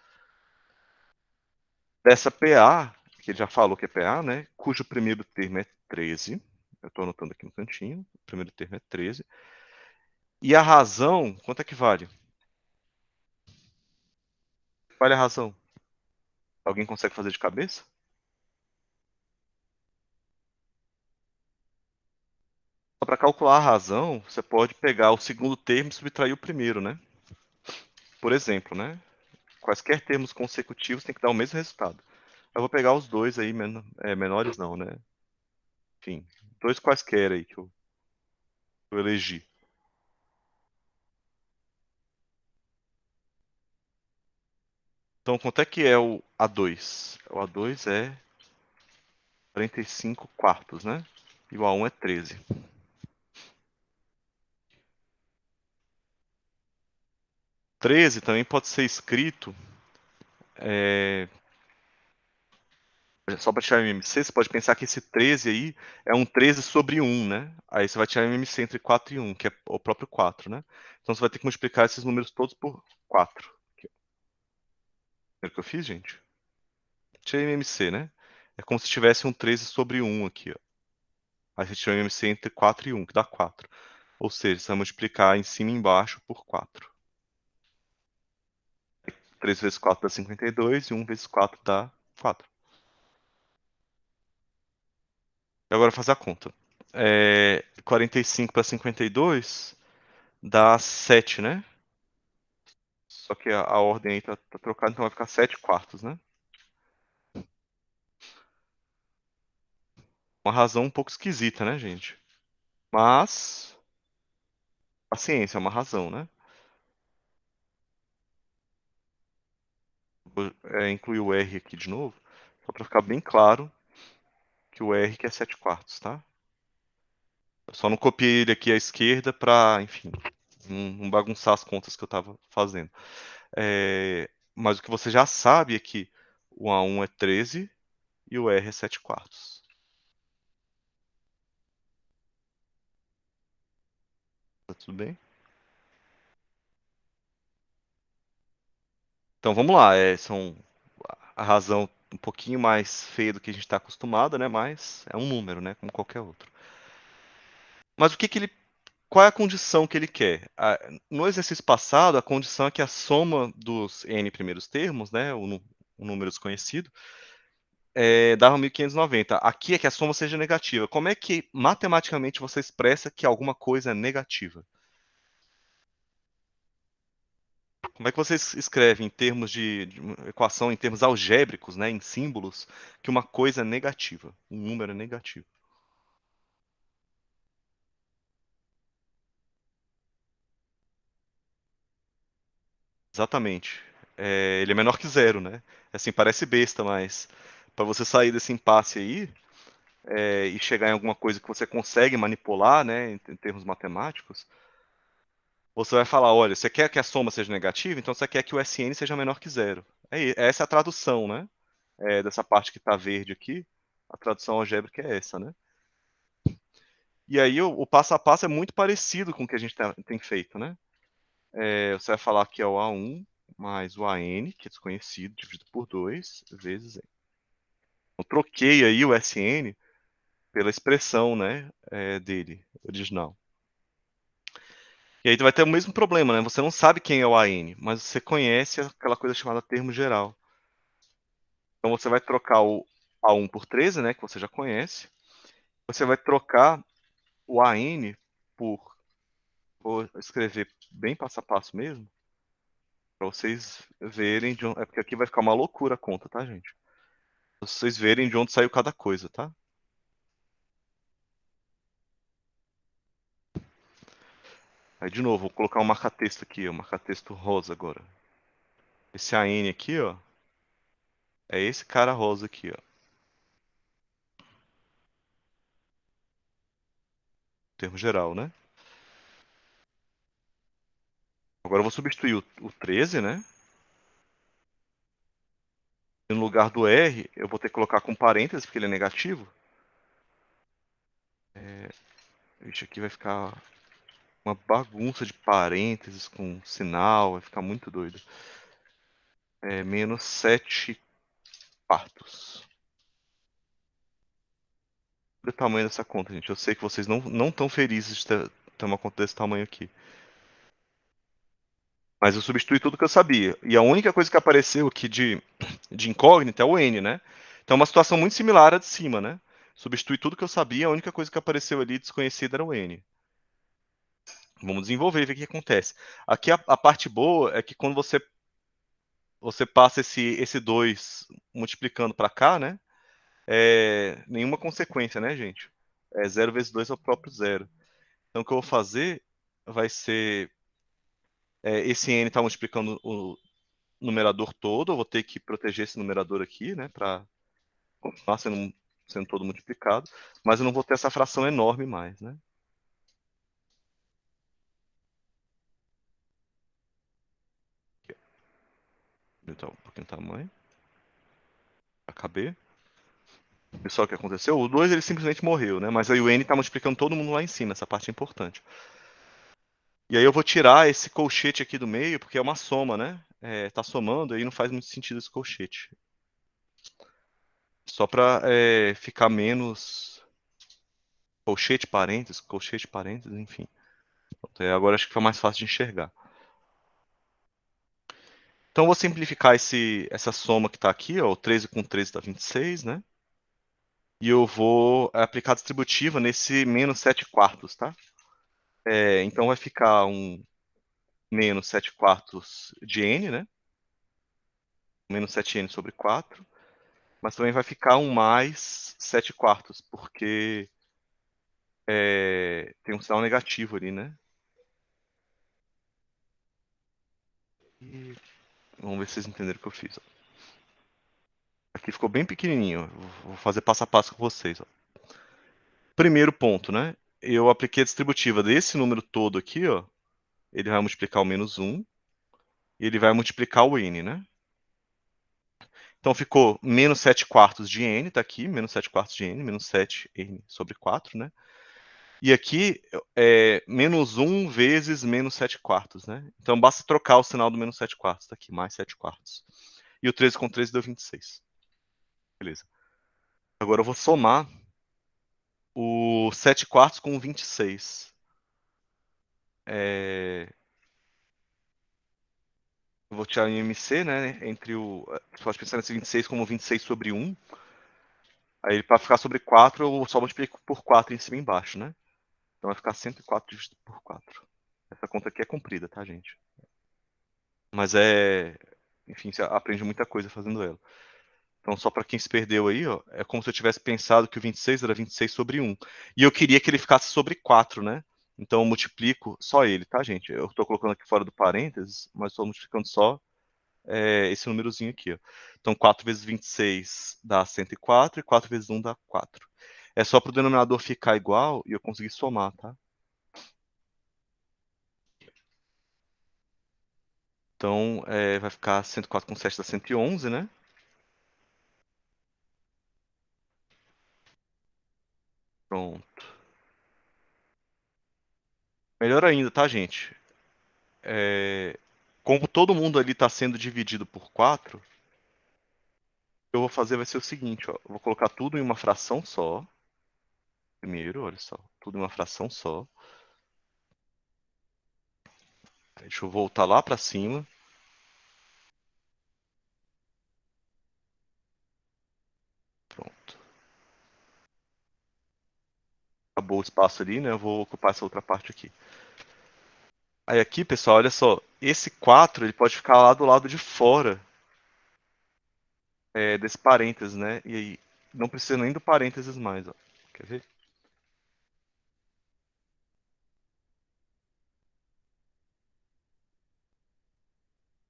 Dessa PA, que ele já falou que é PA, né? Cujo primeiro termo é 13. Eu estou anotando aqui no cantinho. O primeiro termo é 13. E a razão, quanto é que vale? Vale a razão. Alguém consegue fazer de cabeça? Só para calcular a razão, você pode pegar o segundo termo e subtrair o primeiro, né? Por exemplo, né? Quaisquer termos consecutivos tem que dar o mesmo resultado. Eu vou pegar os dois aí, menores não, né? Enfim, dois quaisquer aí que eu elegi. Então, quanto é que é o A2? O A2 é 45 quartos, né? E o A1 é 13. 13 também pode ser escrito, é, só para tirar o MMC, você pode pensar que esse 13 aí é um 13 sobre 1, né? Aí você vai tirar o MMC entre 4 e 1, que é o próprio 4, né? Então você vai ter que multiplicar esses números todos por 4. É o que eu fiz, gente? Tirei o MMC, né? É como se tivesse um 13 sobre 1 aqui, ó. Aí você tira o MMC entre 4 e 1, que dá 4. Ou seja, você vai multiplicar em cima e embaixo por 4. 3 vezes 4 dá 52 e 1 vezes 4 dá 4. E agora fazer a conta. 45 para 52 dá 7, né? Só que a ordem aí tá trocada, então vai ficar 7 quartos, né? Uma razão um pouco esquisita, né, gente? Mas, paciência, é uma razão, né? Vou incluir o R aqui de novo, só para ficar bem claro que o R que é 7 quartos, tá? Eu só não copiei ele aqui à esquerda para, enfim, não bagunçar as contas que eu estava fazendo. Mas o que você já sabe é que o A1 é 13 e o R é 7 quartos. Tá tudo bem? Então vamos lá. São a razão um pouquinho mais feia do que a gente está acostumado, né? Mas é um número, né? Como qualquer outro. Mas o que que ele qual é a condição que ele quer? No exercício passado, a condição é que a soma dos n primeiros termos, né, o número desconhecido, dava 1590. Aqui é que a soma seja negativa. Como é que matematicamente você expressa que alguma coisa é negativa? Como é que você escreve em termos de uma equação, em termos algébricos, né, em símbolos, que uma coisa é negativa, um número é negativo? Exatamente. Ele é menor que zero, né? Assim, parece besta, mas para você sair desse impasse aí e chegar em alguma coisa que você consegue manipular, né, em termos matemáticos, você vai falar, olha, você quer que a soma seja negativa, então você quer que o SN seja menor que zero. Essa é a tradução, né? Dessa parte que está verde aqui, a tradução algébrica é essa, né? E aí o passo a passo é muito parecido com o que a gente tem feito, né? Você vai falar que é o A1 mais o AN, que é desconhecido, dividido por 2 vezes N. Eu troquei aí o SN pela expressão, né, dele, original. E aí tu vai ter o mesmo problema, né? Você não sabe quem é o AN, mas você conhece aquela coisa chamada termo geral. Então você vai trocar o A1 por 13, né, que você já conhece. Você vai trocar o AN por, vou escrever bem passo a passo mesmo, para vocês verem de onde, porque aqui vai ficar uma loucura a conta, tá, gente? Pra vocês verem de onde saiu cada coisa, tá? Aí de novo, vou colocar um marca-texto aqui, um marca-texto rosa agora. Esse AN aqui, ó, é esse cara rosa aqui, ó. Termo geral, né? Agora eu vou substituir o 13, né? E no lugar do R, eu vou ter que colocar com parênteses, porque ele é negativo. Isso aqui vai ficar uma bagunça de parênteses com sinal, vai ficar muito doido. Menos 7 quartos. Olha o tamanho dessa conta, gente. Eu sei que vocês não estão felizes de ter uma conta desse tamanho aqui. Mas eu substituí tudo que eu sabia. E a única coisa que apareceu aqui de incógnita é o N, né? Então é uma situação muito similar à de cima, né? Substituí tudo que eu sabia, a única coisa que apareceu ali desconhecida era o N. Vamos desenvolver e ver o que acontece. Aqui a parte boa é que quando você passa esse 2 multiplicando para cá, né? Nenhuma consequência, né, gente? 0 vezes 2 é o próprio zero. Então o que eu vou fazer vai ser esse n está multiplicando o numerador todo, eu vou ter que proteger esse numerador aqui, né, para continuar sendo todo multiplicado, mas eu não vou ter essa fração enorme mais, né? Então, um pouquinho de tamanho, para caber. Pessoal, o que aconteceu? O 2 ele simplesmente morreu, né? Mas aí o n está multiplicando todo mundo lá em cima, essa parte é importante. E aí eu vou tirar esse colchete aqui do meio, porque é uma soma, né? Tá somando, aí não faz muito sentido esse colchete. Só para ficar menos colchete, parênteses, enfim. Agora acho que fica mais fácil de enxergar. Então eu vou simplificar essa soma que está aqui, ó, o 13 com 13 dá 26, né? E eu vou aplicar a distributiva nesse menos 7 quartos, tá? Então vai ficar um menos 7 quartos de n, né? Menos 7n sobre 4. Mas também vai ficar um mais 7 quartos, porque tem um sinal negativo ali, né? E vamos ver se vocês entenderam o que eu fiz. Ó. Aqui ficou bem pequenininho. Vou fazer passo a passo com vocês. Ó. Primeiro ponto, né? Eu apliquei a distributiva desse número todo aqui, ó. Ele vai multiplicar o menos 1 e ele vai multiplicar o n, né? Então ficou menos 7 quartos de n, tá aqui, menos 7 quartos de n, menos 7n sobre 4, né? E aqui menos 1 vezes menos 7 quartos, né? Então basta trocar o sinal do menos 7 quartos, tá aqui, mais 7 quartos. E o 13 com 13 deu 26. Beleza. Agora eu vou somar o 7 quartos com 26. Eu vou tirar o IMC, né? Entre o. Você pode pensar nesse 26 como 26 sobre 1. Aí, para ficar sobre 4, eu só multiplico por 4 em cima e embaixo, né? Então vai ficar 104 dividido por 4. Essa conta aqui é comprida, tá, gente? Mas é. Enfim, você aprende muita coisa fazendo ela. Então, só para quem se perdeu aí, ó, é como se eu tivesse pensado que o 26 era 26 sobre 1. E eu queria que ele ficasse sobre 4, né? Então, eu multiplico só ele, tá, gente? Eu estou colocando aqui fora do parênteses, mas estou multiplicando só esse númerozinho aqui, ó. Então, 4 vezes 26 dá 104 e 4 vezes 1 dá 4. É só para o denominador ficar igual e eu conseguir somar, tá? Então, vai ficar 104 com 7 dá 111, né? Pronto. Melhor ainda, tá, gente? Como todo mundo ali está sendo dividido por 4, o que eu vou fazer vai ser o seguinte, ó. Eu vou colocar tudo em uma fração só. Primeiro, olha só. Tudo em uma fração só. Deixa eu voltar lá para cima. Pronto. Acabou o espaço ali, né? Eu vou ocupar essa outra parte aqui. Aí aqui, pessoal, olha só. Esse 4, ele pode ficar lá do lado de fora desse parênteses, né? E aí, não precisa nem do parênteses mais, ó. Quer ver?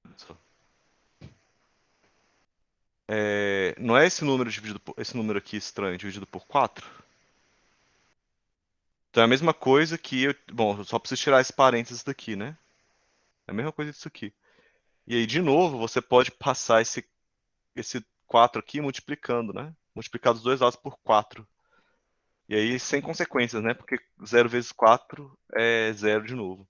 Olha só. Não é esse número dividido por, esse número aqui estranho dividido por 4? Então é a mesma coisa que eu. Bom, eu só preciso tirar esse parênteses daqui, né? É a mesma coisa disso aqui. E aí, de novo, você pode passar esse 4 aqui multiplicando, né? Multiplicar dos dois lados por 4. E aí, sem consequências, né? Porque 0 vezes 4 é 0 de novo.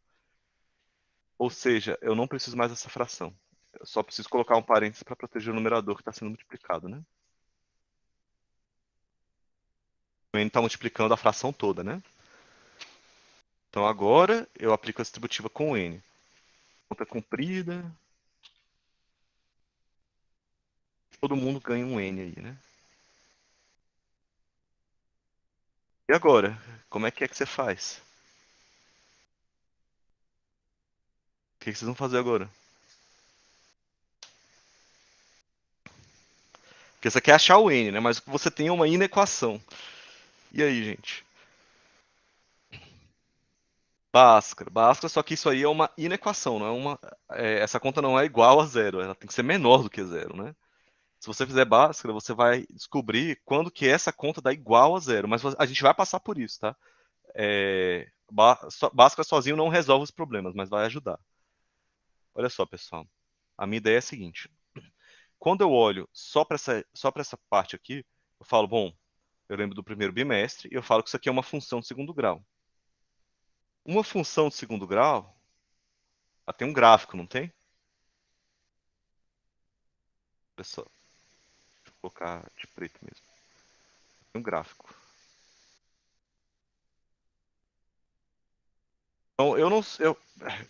Ou seja, eu não preciso mais dessa fração. Eu só preciso colocar um parênteses para proteger o numerador que está sendo multiplicado, né? O n está multiplicando a fração toda, né? Então agora eu aplico a distributiva com o n. Conta comprida. Todo mundo ganha um n aí, né? E agora? Como é que você faz? O que vocês vão fazer agora? Porque você quer achar o n, né? Mas você tem uma inequação. E aí, gente? Bhaskara. Bhaskara, só que isso aí é uma inequação, não é uma. Essa conta não é igual a zero, ela tem que ser menor do que zero, né? Se você fizer Bhaskara, você vai descobrir quando que essa conta dá igual a zero. Mas a gente vai passar por isso, tá? Bhaskara sozinho não resolve os problemas, mas vai ajudar. Olha só, pessoal. A minha ideia é a seguinte. Quando eu olho só para essa parte aqui, eu falo, bom, eu lembro do primeiro bimestre e eu falo que isso aqui é uma função de segundo grau. Uma função de segundo grau, ela tem um gráfico, não tem? Olha só, deixa eu colocar de preto mesmo. Tem um gráfico. Então,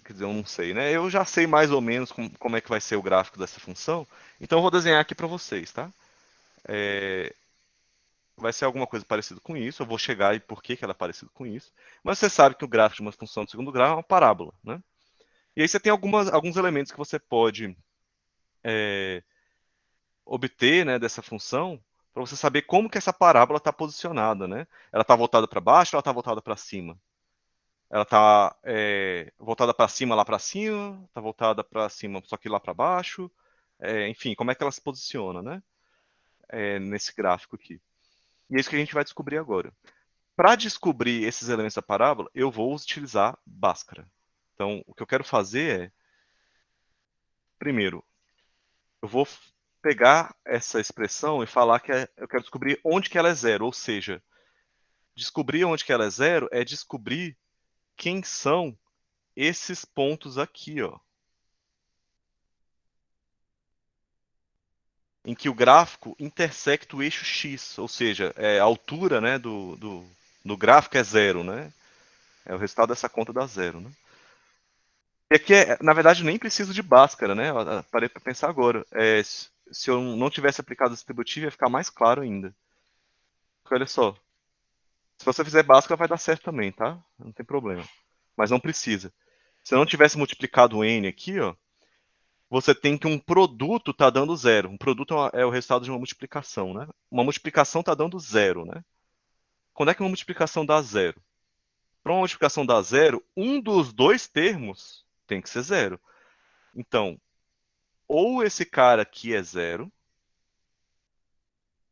quer dizer, eu não sei, né? Eu já sei mais ou menos como é que vai ser o gráfico dessa função, então eu vou desenhar aqui para vocês, tá? Vai ser alguma coisa parecida com isso, eu vou chegar e por que que ela é parecida com isso, mas você sabe que o gráfico de uma função de segundo grau é uma parábola, né? E aí você tem alguns elementos que você pode obter, né, dessa função para você saber como que essa parábola está posicionada, né? Ela está voltada para baixo ou ela está voltada para cima? Ela está voltada para cima lá para cima, está voltada para cima só que lá para baixo, enfim, como é que ela se posiciona, né? Nesse gráfico aqui. E é isso que a gente vai descobrir agora. Para descobrir esses elementos da parábola, eu vou utilizar Bhaskara. Então, o que eu quero fazer é, primeiro, eu vou pegar essa expressão e falar que eu quero descobrir onde que ela é zero, ou seja, descobrir onde que ela é zero é descobrir quem são esses pontos aqui, ó, em que o gráfico intersecta o eixo x, ou seja, a altura, né, do gráfico é zero, né? É o resultado dessa conta dá zero, né? E aqui, na verdade, eu nem preciso de Bhaskara, né? Eu parei para pensar agora. Se eu não tivesse aplicado o distributivo, ia ficar mais claro ainda. Porque olha só, se você fizer Bhaskara, vai dar certo também, tá? Não tem problema. Mas não precisa. Se eu não tivesse multiplicado o N aqui, ó, você tem que um produto tá dando zero. Um produto é o resultado de uma multiplicação, né? Uma multiplicação tá dando zero, né? Quando é que uma multiplicação dá zero? Para uma multiplicação dar zero, um dos dois termos tem que ser zero. Então, ou esse cara aqui é zero,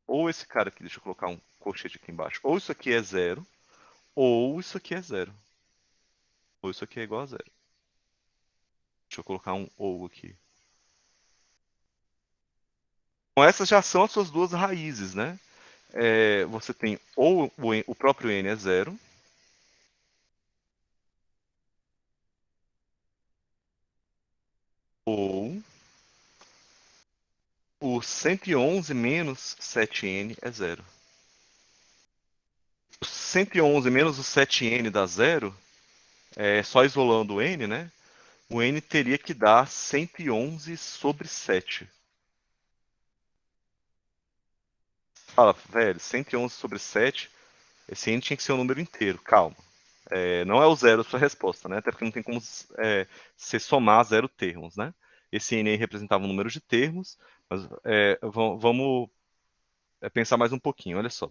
ou esse cara aqui, deixa eu colocar um colchete aqui embaixo, ou isso aqui é zero, ou isso aqui é zero, ou isso aqui é igual a zero. Deixa eu colocar um ou aqui. Então, essas já são as suas duas raízes, né? Você tem ou o próprio n é zero, ou o 111 menos 7n é zero. O 111 menos o 7n dá zero, só isolando o n, né? O n teria que dar 111 sobre 7. Fala, velho, 111 sobre 7, esse n tinha que ser um número inteiro, calma. Não é o zero a sua resposta, né? Até porque não tem como você somar zero termos, né? Esse n aí representava um número de termos, mas vamos pensar mais um pouquinho, olha só.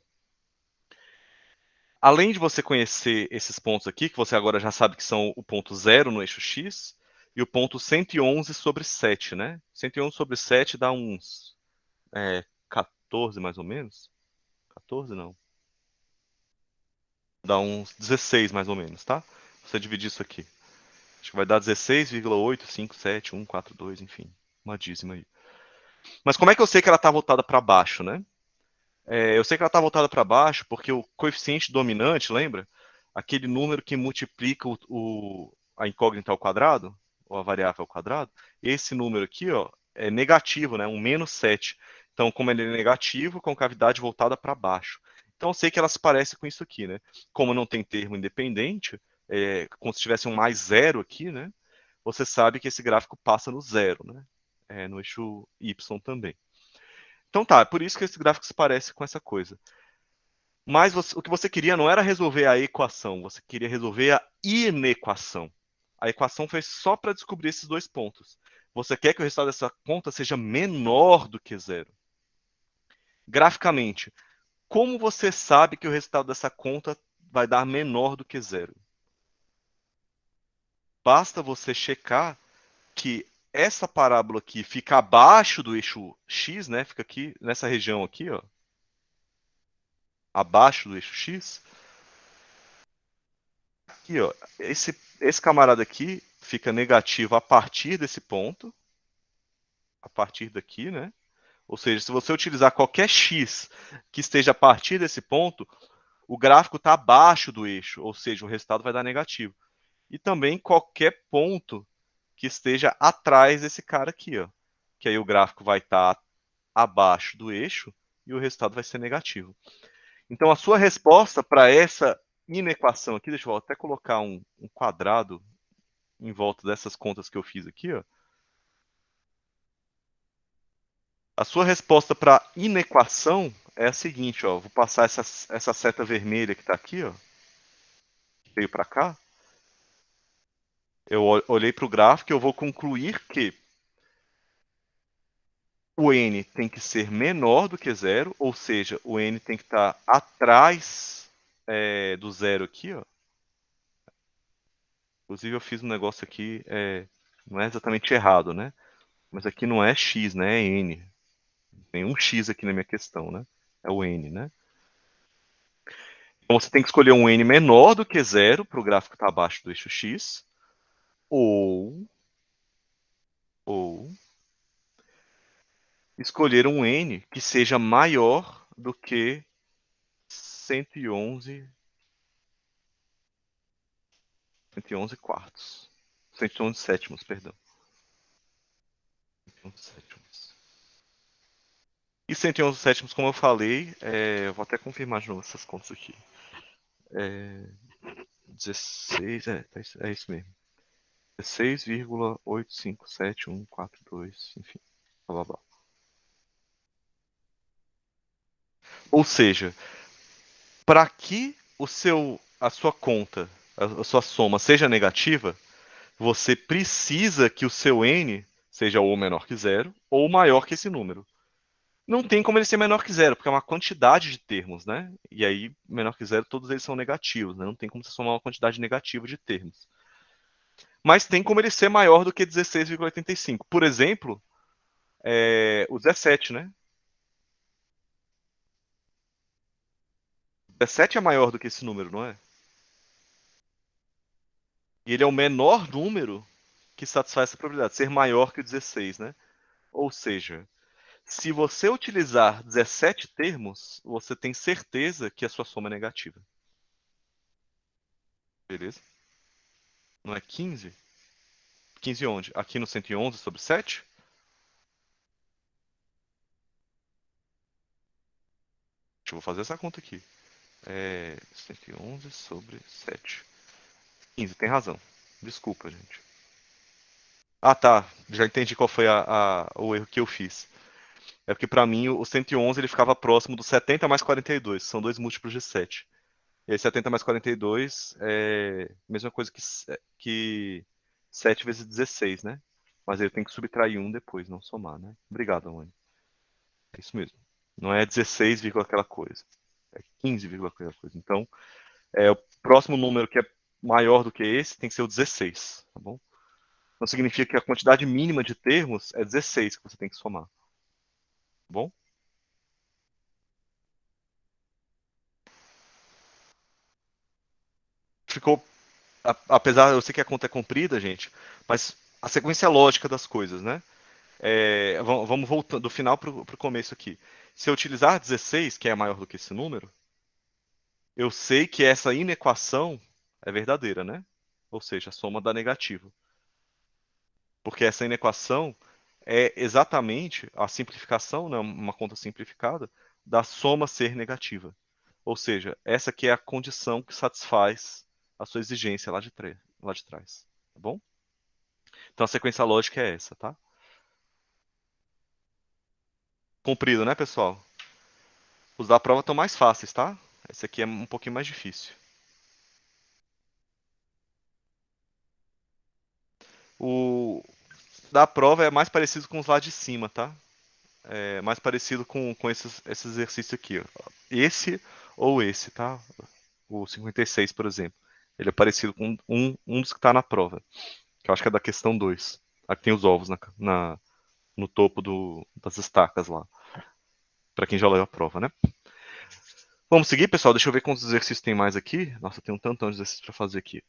Além de você conhecer esses pontos aqui, que você agora já sabe que são o ponto zero no eixo x, e o ponto 111 sobre 7, né? 111 sobre 7 dá uns 14 mais ou menos. 14 não. Dá uns 16 mais ou menos, tá? Você dividir isso aqui. Acho que vai dar 16,857,142, enfim. Uma dízima aí. Mas como é que eu sei que ela está voltada para baixo, né? Eu sei que ela está voltada para baixo porque o coeficiente dominante, lembra? Aquele número que multiplica a incógnita ao quadrado, ou a variável ao quadrado, esse número aqui, ó, é negativo, né? Um menos 7. Então, como ele é negativo, concavidade voltada para baixo. Então, eu sei que ela se parece com isso aqui, né? Como não tem termo independente, como se tivesse um mais zero aqui, né? Você sabe que esse gráfico passa no zero, né? No eixo Y também. Então tá, é por isso que esse gráfico se parece com essa coisa. Mas o que você queria não era resolver a equação, você queria resolver a inequação. A equação foi só para descobrir esses dois pontos. Você quer que o resultado dessa conta seja menor do que zero. Graficamente, como você sabe que o resultado dessa conta vai dar menor do que zero? Basta você checar que essa parábola aqui fica abaixo do eixo x, né? Fica aqui nessa região aqui, ó, abaixo do eixo x. Aqui, ó, esse camarada aqui fica negativo a partir desse ponto, a partir daqui, né? Ou seja, se você utilizar qualquer x que esteja a partir desse ponto, o gráfico está abaixo do eixo, ou seja, o resultado vai dar negativo. E também qualquer ponto que esteja atrás desse cara aqui, ó, que aí o gráfico vai estar abaixo do eixo e o resultado vai ser negativo. Então, a sua resposta para essa inequação aqui, deixa eu até colocar um quadrado em volta dessas contas que eu fiz aqui, ó. A sua resposta para inequação é a seguinte, ó. Vou passar essa seta vermelha que está aqui, ó. Veio para cá. Eu olhei para o gráfico e eu vou concluir que o n tem que ser menor do que zero, ou seja, o n tem que estar atrás do zero aqui, ó. Inclusive eu fiz um negócio aqui, não é exatamente errado, né? Mas aqui não é x, né? É n. Tem um x aqui na minha questão, né? É o n, né? Então você tem que escolher um n menor do que zero para o gráfico estar abaixo do eixo x, ou escolher um n que seja maior do que 111, 111 quartos. 111 sétimos, perdão. 111 sétimos. E 111 sétimos, como eu falei, eu vou até confirmar de novo essas contas aqui. 16, é isso mesmo. 16,857,142, enfim, blá blá blá. Ou seja, para que a sua conta, a sua soma seja negativa, você precisa que o seu n seja ou menor que zero ou maior que esse número. Não tem como ele ser menor que zero, porque é uma quantidade de termos, né? E aí, menor que zero, todos eles são negativos, né? Não tem como você somar uma quantidade negativa de termos. Mas tem como ele ser maior do que 16,85. Por exemplo, o 17, né? 17 é maior do que esse número, não é? E ele é o menor número que satisfaz essa probabilidade, ser maior que o 16, né? Ou seja, se você utilizar 17 termos, você tem certeza que a sua soma é negativa. Beleza? Não é 15? 15 onde? Aqui no 111 sobre 7? Deixa eu fazer essa conta aqui. 111 sobre 7. 15, tem razão. Desculpa, gente. Ah, tá. Já entendi qual foi o erro que eu fiz. É porque pra mim o 111 ele ficava próximo do 70 mais 42. São dois múltiplos de 7. E aí 70 mais 42 é a mesma coisa que 7 vezes 16, né? Mas eu tenho que subtrair um depois, não somar, né? Obrigado, Amanda. É isso mesmo. Não é 16, aquela coisa. É 15, aquela coisa. Então, o próximo número que é maior do que esse tem que ser o 16, tá bom? Então significa que a quantidade mínima de termos é 16 que você tem que somar, tá bom? Ficou, apesar, eu sei que a conta é comprida, gente, mas a sequência lógica das coisas, né? Vamos voltando do final para o começo aqui. Se eu utilizar 16, que é maior do que esse número, eu sei que essa inequação é verdadeira, né? Ou seja, a soma dá negativo. Porque essa inequação é exatamente a simplificação, né, uma conta simplificada, da soma ser negativa. Ou seja, essa aqui é a condição que satisfaz a sua exigência lá de trás. Tá bom? Então a sequência lógica é essa, tá? Comprido, né, pessoal? Os da prova estão mais fáceis, tá? Esse aqui é um pouquinho mais difícil. O da prova é mais parecido com os lá de cima, tá? É mais parecido com esse exercício aqui, ó. Esse ou esse, tá? O 56, por exemplo. Ele é parecido com um dos que está na prova, que eu acho que é da questão 2. Aqui tem os ovos no topo das estacas lá, para quem já leu a prova, né? Vamos seguir, pessoal? Deixa eu ver quantos exercícios tem mais aqui. Nossa, tem um tantão de exercícios para fazer aqui.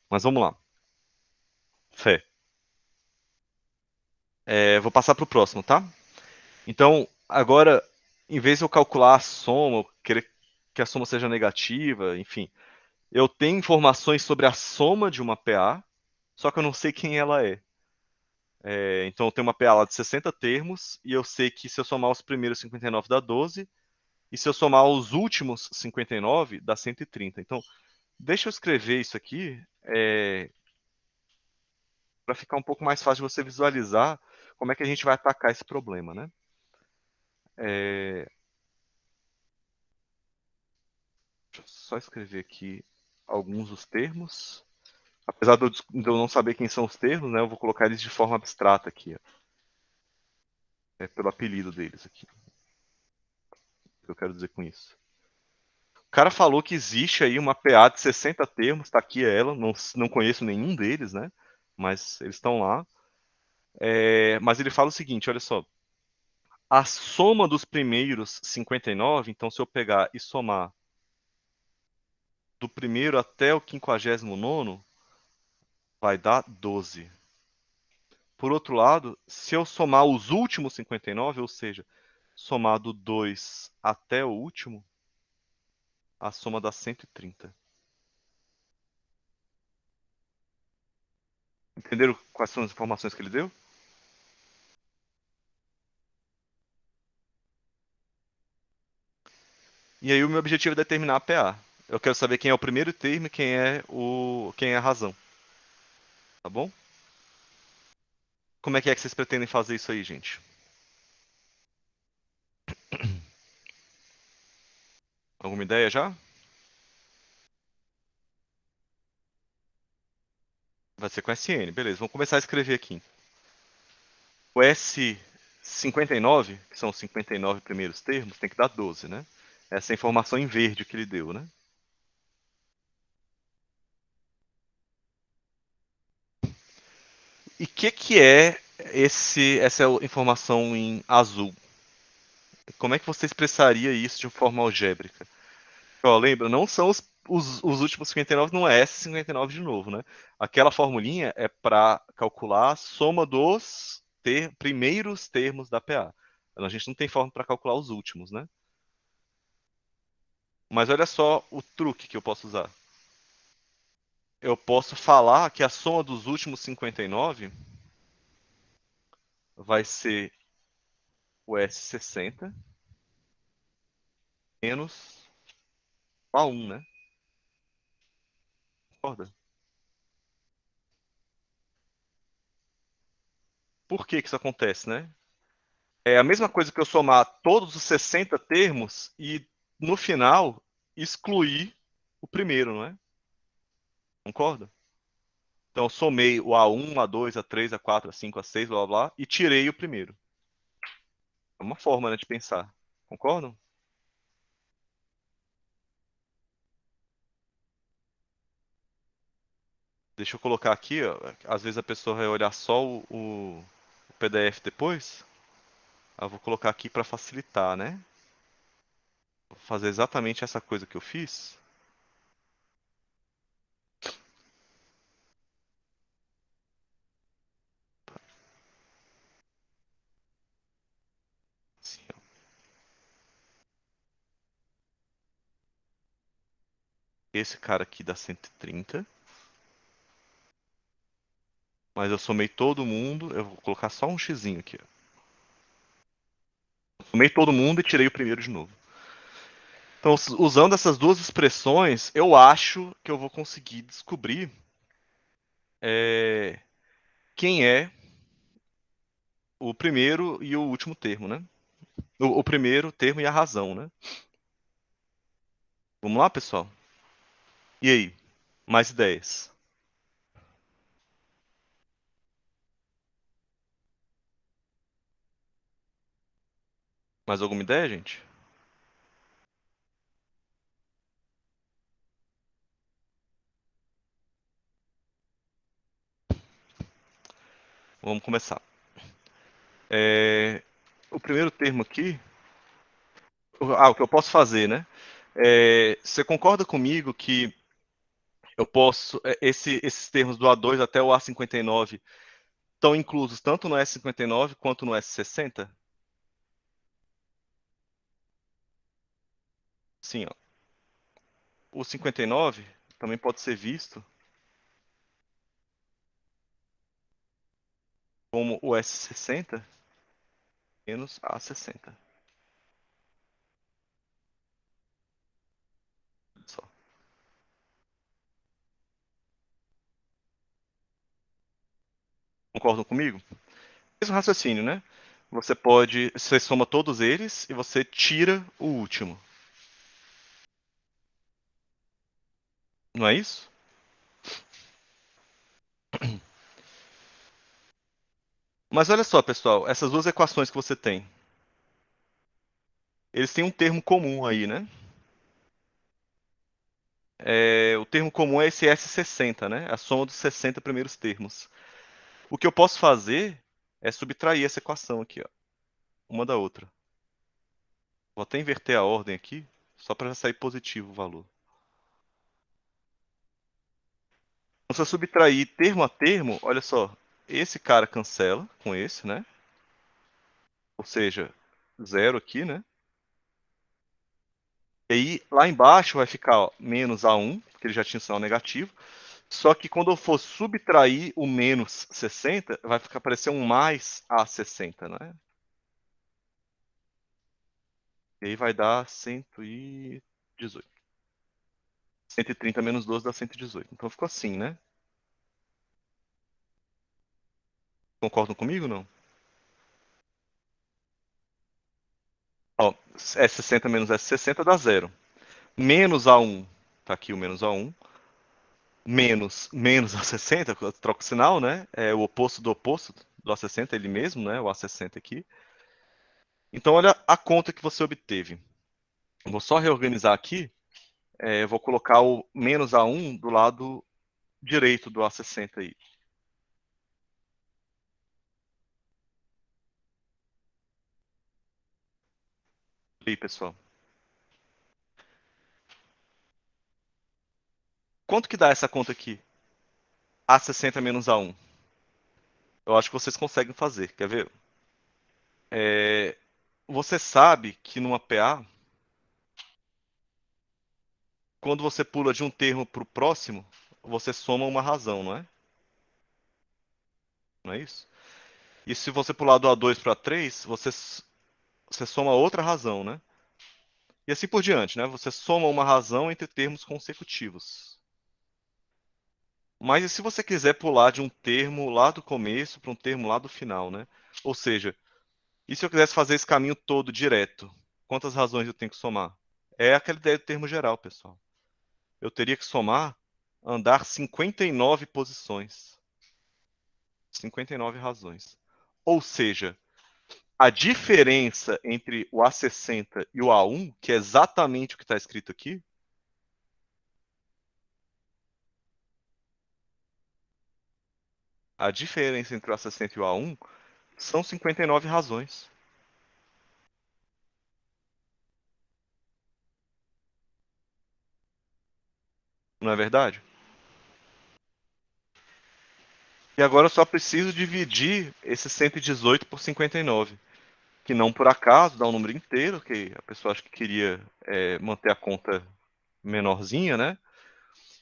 Mas vamos lá. Fé. Vou passar para o próximo, tá? Então, agora, em vez de eu calcular a soma, eu querer que a soma seja negativa, enfim, eu tenho informações sobre a soma de uma PA, só que eu não sei quem ela é. Então eu tenho uma PA lá de 60 termos, e eu sei que se eu somar os primeiros 59 dá 12, e se eu somar os últimos 59 dá 130. Então, deixa eu escrever isso aqui para ficar um pouco mais fácil de você visualizar como é que a gente vai atacar esse problema, né? É, Deixa eu só escrever aqui alguns dos termos. Apesar de eu não saber quem são os termos, né, eu vou colocar eles de forma abstrata aqui, ó. Pelo apelido deles aqui. O que eu quero dizer com isso? O cara falou que existe aí uma PA de 60 termos, tá aqui ela, não conheço nenhum deles, né? Mas eles estão lá. Mas ele fala o seguinte, olha só. A soma dos primeiros 59, então se eu pegar e somar do primeiro até o 59º, vai dar 12. Por outro lado, se eu somar os últimos 59, ou seja, somar do 2 até o último, a soma dá 130. Entenderam quais são as informações que ele deu? E aí o meu objetivo é determinar a PA. Eu quero saber quem é o primeiro termo e quem é a razão. tá bom? Como é que vocês pretendem fazer isso aí, gente? Alguma ideia já? Vai ser com SN, beleza. Vamos começar a escrever aqui. O S59, que são os 59 primeiros termos, tem que dar 12, né? Essa é a informação em verde que ele deu, né? E o que é essa informação em azul? Como é que você expressaria isso de forma algébrica? Ó, lembra, não são os últimos 59, não é S59 de novo, né? Aquela formulinha é para calcular a soma dos primeiros termos da PA. A gente não tem forma para calcular os últimos, né? Mas olha só o truque que eu posso usar. Eu posso falar que a soma dos últimos 59 vai ser o S60 menos o A1, né? Concorda? Por que que isso acontece, né? É a mesma coisa que eu somar todos os 60 termos e, no final, excluir o primeiro, não é? Concorda? Então, eu somei o A1, A2, A3, A4, A5, A6, blá, blá, blá, e tirei o primeiro. É uma forma, né, de pensar. Concordam? Deixa eu colocar aqui, ó. Às vezes a pessoa vai olhar só o PDF depois. Eu vou colocar aqui para facilitar, né? Vou fazer exatamente essa coisa que eu fiz. Assim, ó. Esse cara aqui dá 130. Mas eu somei todo mundo. Eu vou colocar só um xizinho aqui, ó. Somei todo mundo e tirei o primeiro de novo. Então, usando essas duas expressões, eu acho que eu vou conseguir descobrir é, quem é o primeiro e o último termo, né? O primeiro termo e a razão, né? Vamos lá, pessoal? E aí? Mais ideias? Mais alguma ideia, gente? Vamos começar. O primeiro termo aqui. O que eu posso fazer, né? Você concorda comigo que eu posso. Esses termos do A2 até o A59 estão inclusos tanto no S59 quanto no S60? Sim, ó. O 59 também pode ser visto como o S60 menos A60. Só. Concordam comigo? Mesmo raciocínio, né? Você soma todos eles e você tira o último. Não é isso? Mas olha só, pessoal, essas duas equações que você tem, eles têm um termo comum aí, né? O termo comum é esse S60, né? A soma dos 60 primeiros termos. O que eu posso fazer é subtrair essa equação aqui, ó, uma da outra. Vou até inverter a ordem aqui, só para sair positivo o valor. Então, se eu subtrair termo a termo, olha só, esse cara cancela com esse, né? Ou seja, zero aqui, né? E aí, lá embaixo vai ficar ó, menos A1, porque ele já tinha sinal negativo. Só que quando eu for subtrair o menos 60, vai ficar parecer um mais A60, né? E aí vai dar 118. 130 menos 12 dá 118. Então ficou assim, né? Concordam comigo ou não? Ó, S60 menos S60 dá zero. Menos A1, tá aqui o menos A1. Menos A60, troca o sinal, né? É o oposto do A60, ele mesmo, né? O A60 aqui. Então, olha a conta que você obteve. Eu vou só reorganizar aqui. Eu vou colocar o menos A1 do lado direito do A60 aí. E aí, pessoal? Quanto que dá essa conta aqui? A60 menos A1. Eu acho que vocês conseguem fazer. Quer ver? Você sabe que numa PA, quando você pula de um termo para o próximo, você soma uma razão, não é? Não é isso? E se você pular do A2 para A3, você soma outra razão, né? E assim por diante, né? Você soma uma razão entre termos consecutivos. Mas e se você quiser pular de um termo lá do começo para um termo lá do final, né? Ou seja, e se eu quisesse fazer esse caminho todo direto? Quantas razões eu tenho que somar? É aquela ideia do termo geral, pessoal. Eu teria que somar, andar 59 posições. 59 razões. Ou seja, a diferença entre o A60 e o A1, que é exatamente o que está escrito aqui, a diferença entre o A60 e o A1 são 59 razões. Não é verdade? E agora eu só preciso dividir esse 118 por 59, que não por acaso dá um número inteiro, que a pessoa acha que queria manter a conta menorzinha, né?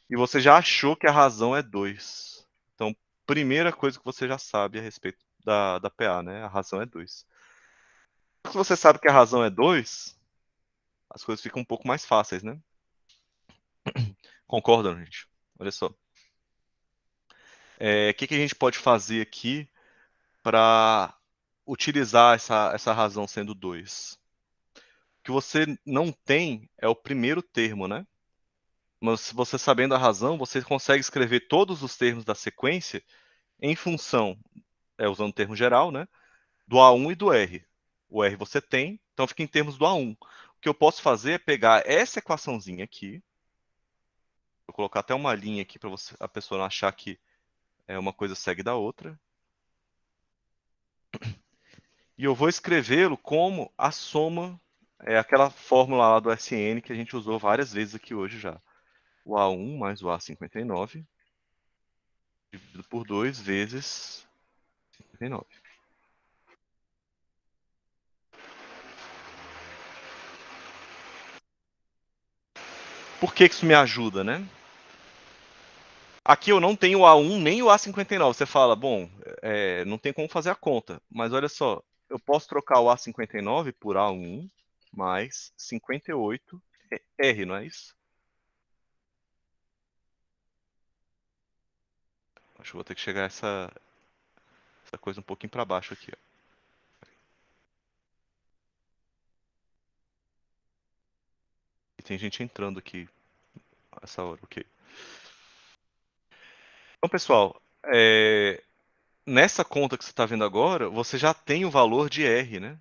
E você já achou que a razão é 2. Então, primeira coisa que você já sabe a respeito da PA, né? A razão é 2. Se você sabe que a razão é 2, as coisas ficam um pouco mais fáceis, né? Concordam, gente? Olha só. O que a gente pode fazer aqui para utilizar essa razão sendo 2? O que você não tem é o primeiro termo, né? Mas se você sabendo a razão, você consegue escrever todos os termos da sequência em função, usando o termo geral, né? Do A1 e do R. O R você tem, então fica em termos do A1. O que eu posso fazer é pegar essa equaçãozinha aqui, vou colocar até uma linha aqui para a pessoa não achar que uma coisa segue da outra. E eu vou escrevê-lo como a soma, aquela fórmula lá do SN que a gente usou várias vezes aqui hoje já. O A1 mais o A59 dividido por 2 vezes 59. Por que isso me ajuda, né? Aqui eu não tenho o A1 nem o A59. Você fala, bom, não tem como fazer a conta. Mas olha só, eu posso trocar o A59 por A1 mais 58R, não é isso? Acho que vou ter que chegar essa coisa um pouquinho para baixo aqui. Ó. E tem gente entrando aqui essa hora, ok. Então, pessoal, nessa conta que você está vendo agora, você já tem o valor de R, né?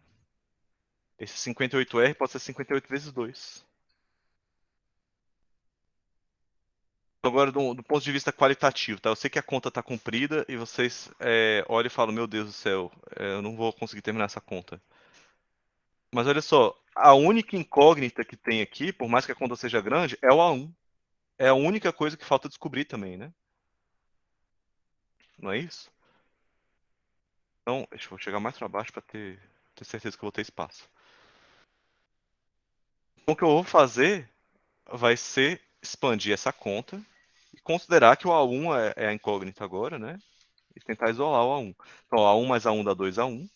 Esse 58R pode ser 58 vezes 2. Agora, do ponto de vista qualitativo, tá? Eu sei que a conta está comprida e vocês olham e falam, meu Deus do céu, eu não vou conseguir terminar essa conta. Mas olha só, a única incógnita que tem aqui, por mais que a conta seja grande, é o A1. É a única coisa que falta descobrir também, né? Não é isso? Então, deixa eu chegar mais para baixo para ter certeza que eu vou ter espaço. Então, o que eu vou fazer vai ser expandir essa conta e considerar que o A1 é a incógnita agora, né? E tentar isolar o A1. Então, A1 mais A1 dá 2A1.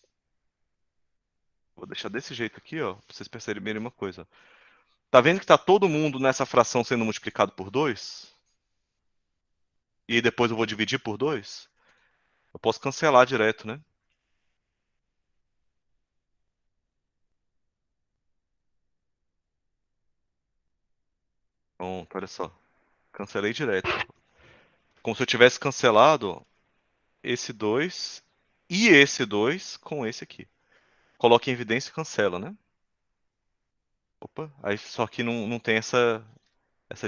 Vou deixar desse jeito aqui, ó, pra vocês perceberem uma coisa. Tá vendo que tá todo mundo nessa fração sendo multiplicado por 2? E depois eu vou dividir por 2? Eu posso cancelar direto, né? Pronto, olha só. Cancelei direto. Como se eu tivesse cancelado, ó, esse 2 e esse 2 com esse aqui. Coloca em evidência e cancela, né? Opa, aí só que não tem essa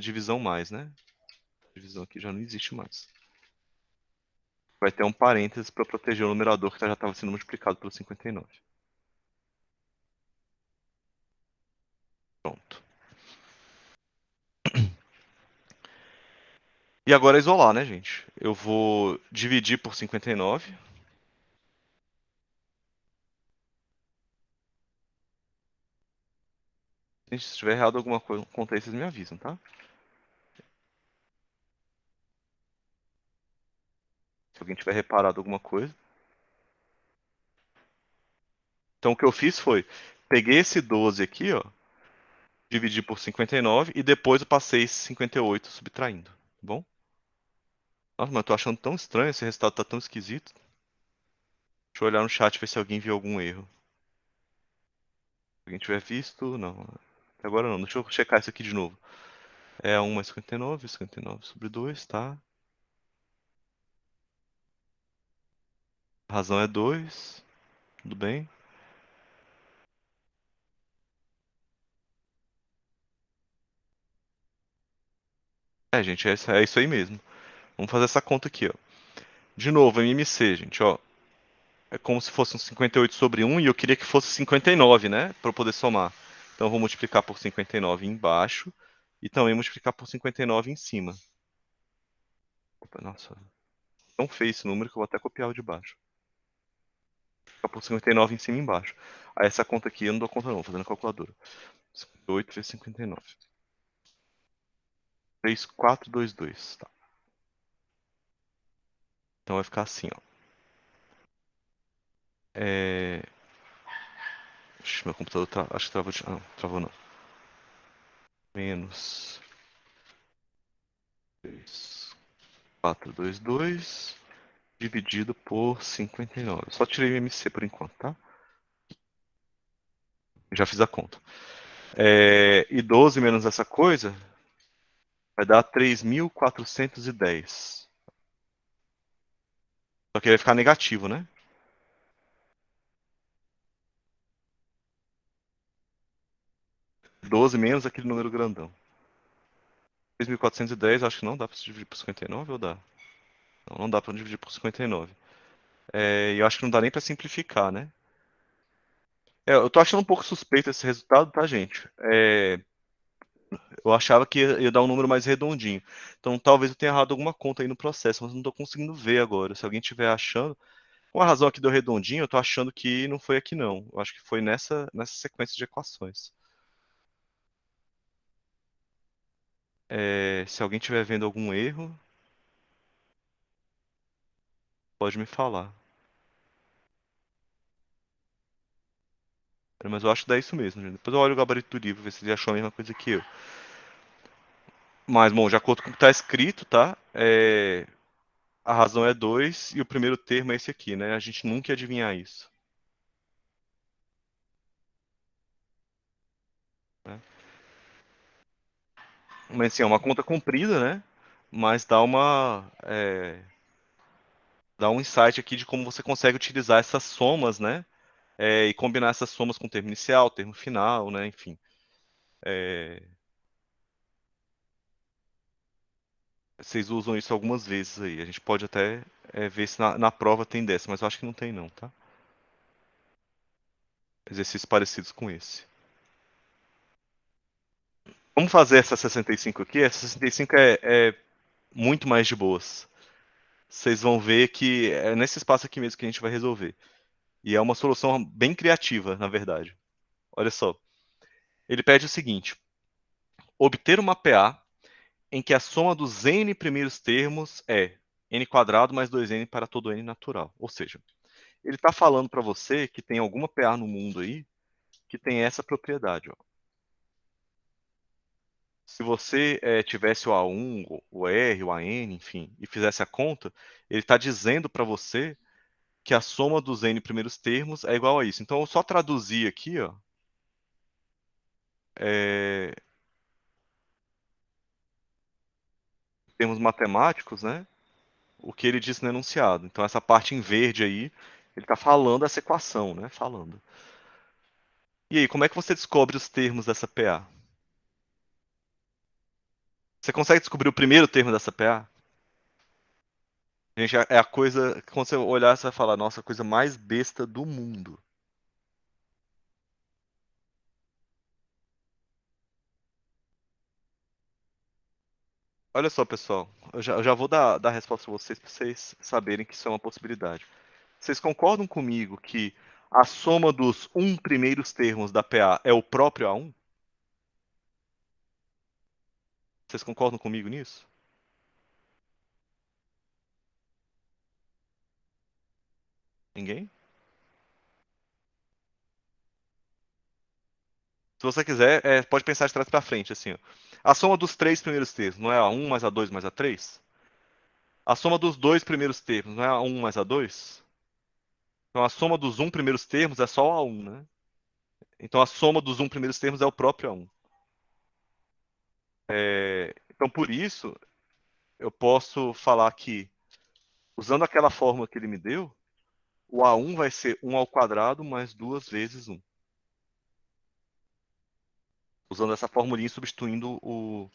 divisão mais, né? A divisão aqui já não existe mais. Vai ter um parênteses para proteger o numerador que já estava sendo multiplicado pelo 59. Pronto. E agora é isolar, né, gente? Eu vou dividir por 59. Gente, se tiver errado alguma coisa, conta aí, vocês me avisam, tá? Se alguém tiver reparado alguma coisa. Então o que eu fiz foi, peguei esse 12 aqui, ó, dividi por 59 e depois eu passei esse 58 subtraindo, tá bom? Nossa, mas eu tô achando tão estranho, esse resultado tá tão esquisito. Deixa eu olhar no chat ver se alguém viu algum erro. Se alguém tiver visto, não. Até agora não. Deixa eu checar isso aqui de novo. É 1 mais 59, 59 sobre 2, tá? A razão é 2, tudo bem. É, gente, é isso aí mesmo. Vamos fazer essa conta aqui, ó. De novo, MMC, gente, ó. É como se fosse um 58 sobre 1 e eu queria que fosse 59, né? Para eu poder somar. Então eu vou multiplicar por 59 embaixo e também multiplicar por 59 em cima. Opa, nossa, tão feio esse número que eu vou até copiar o de baixo. Ficar por 59 em cima e embaixo. Aí essa conta aqui eu não dou conta não, vou fazer na calculadora. 58 vezes 59. 3422, tá. Então vai ficar assim, ó. É... Ixi, meu computador acho que travou. Não, travou não. Menos 3422 dividido por 59. Só tirei o MC por enquanto, tá? Já fiz a conta. E 12 menos essa coisa vai dar 3.410. Só que ele vai ficar negativo, né? 12 menos aquele número grandão. 3.410, acho que não dá pra se dividir por 59 ou dá? Não dá pra dividir por 59. E eu acho que não dá nem pra simplificar, né? Eu tô achando um pouco suspeito esse resultado, tá, gente? Eu achava que ia dar um número mais redondinho. Então talvez eu tenha errado alguma conta aí no processo, mas não tô conseguindo ver agora. Se alguém estiver achando. Com a razão aqui deu redondinho, eu tô achando que não foi aqui não. Eu acho que foi nessa sequência de equações. Se alguém estiver vendo algum erro, pode me falar. Mas eu acho que dá isso mesmo, gente. Depois eu olho o gabarito do livro, ver se ele achou a mesma coisa que eu. Mas, bom, de acordo com o que está escrito, tá? A razão é 2 e o primeiro termo é esse aqui, né? A gente nunca ia adivinhar isso. Né? Mas, assim, é uma conta comprida, né? Mas dá um insight aqui de como você consegue utilizar essas somas, né? E combinar essas somas com termo inicial, termo final, né? Enfim. Vocês usam isso algumas vezes aí. A gente pode até ver se na prova tem dessa, mas eu acho que não tem não, tá? Exercícios parecidos com esse. Vamos fazer essa 65 aqui? Essa 65 é muito mais de boas. Vocês vão ver que é nesse espaço aqui mesmo que a gente vai resolver. E é uma solução bem criativa, na verdade. Olha só. Ele pede o seguinte: obter uma PA em que a soma dos n primeiros termos é n quadrado mais 2n para todo n natural. Ou seja, ele está falando para você que tem alguma PA no mundo aí que tem essa propriedade. Ó. Se você tivesse o A1, o R, o AN, enfim, e fizesse a conta, ele está dizendo para você que a soma dos N primeiros termos é igual a isso. Então, eu só traduzir aqui, ó, em termos matemáticos, né, o que ele disse no enunciado. Então, essa parte em verde aí, ele está falando essa equação, né, falando. E aí, como é que você descobre os termos dessa PA? Você consegue descobrir o primeiro termo dessa PA? Gente, é a coisa, quando você olhar, você vai falar, nossa, a coisa mais besta do mundo. Olha só, pessoal, eu já vou dar a resposta para vocês saberem que isso é uma possibilidade. Vocês concordam comigo que a soma dos primeiros termos da PA é o próprio A1? Vocês concordam comigo nisso? Ninguém? Se você quiser, pode pensar de trás para frente, assim, ó. A soma dos três primeiros termos não é A1 mais A2 mais A3? A soma dos dois primeiros termos não é A1 mais A2? Então a soma dos primeiros termos é só o A1, né? Então a soma dos primeiros termos é o próprio A1. Então por isso, eu posso falar que, usando aquela fórmula que ele me deu, o A1 vai ser 1 ao quadrado mais 2 vezes 1. Usando essa formulinha e substituindo o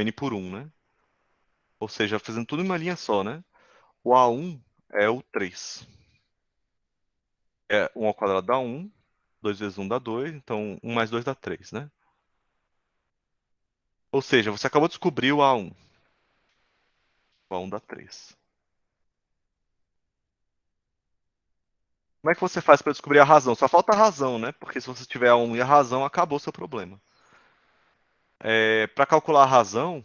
N por 1, né? Ou seja, fazendo tudo em uma linha só, né? O A1 é o 3. 1 ao quadrado dá 1, 2 vezes 1 dá 2, então 1 mais 2 dá 3, né? Ou seja, você acabou de descobrir o A1. O A1 dá 3. Como é que você faz para descobrir a razão? Só falta a razão, né? Porque se você tiver A1 e a razão, acabou o seu problema. Para calcular a razão,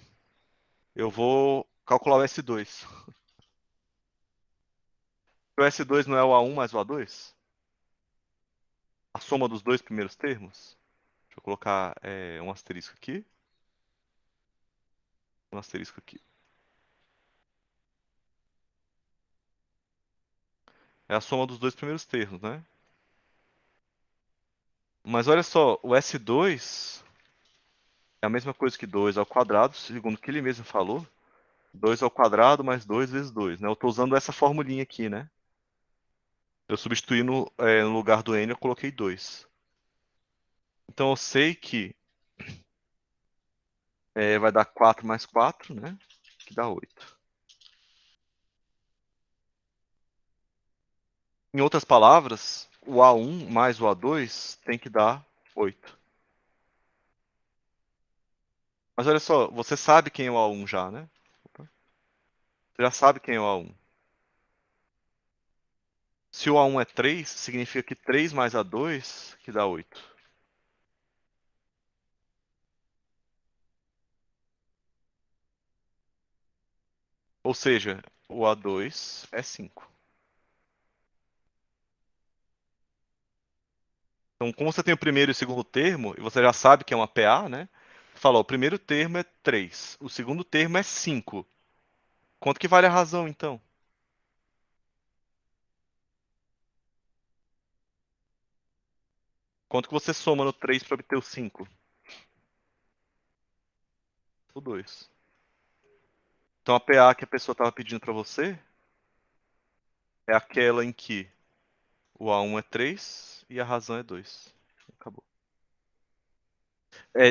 eu vou calcular o S2. O S2 não é o A1 mais o A2? A soma dos dois primeiros termos? Deixa eu colocar um asterisco aqui. Um asterisco aqui. É a soma dos dois primeiros termos, né? Mas olha só, o S2 é a mesma coisa que 2 ao quadrado, segundo o que ele mesmo falou. 2 ao quadrado mais 2 vezes 2, né? Eu estou usando essa formulinha aqui, né? Eu substituí no lugar do N, eu coloquei 2. Então eu sei que vai dar 4 mais 4, né? Que dá 8. Em outras palavras, o A1 mais o A2 tem que dar 8. Mas olha só, você sabe quem é o A1 já, né? Opa. Você já sabe quem é o A1. Se o A1 é 3, significa que 3 mais A2 que dá 8. Ou seja, o A2 é 5. Então, como você tem o primeiro e o segundo termo, e você já sabe que é uma PA, né? Falou, o primeiro termo é 3, o segundo termo é 5. Quanto que vale a razão, então? Quanto que você soma no 3 para obter o 5? O 2. Então, a PA que a pessoa estava pedindo para você é aquela em que o A1 é 3 e a razão é 2. Acabou.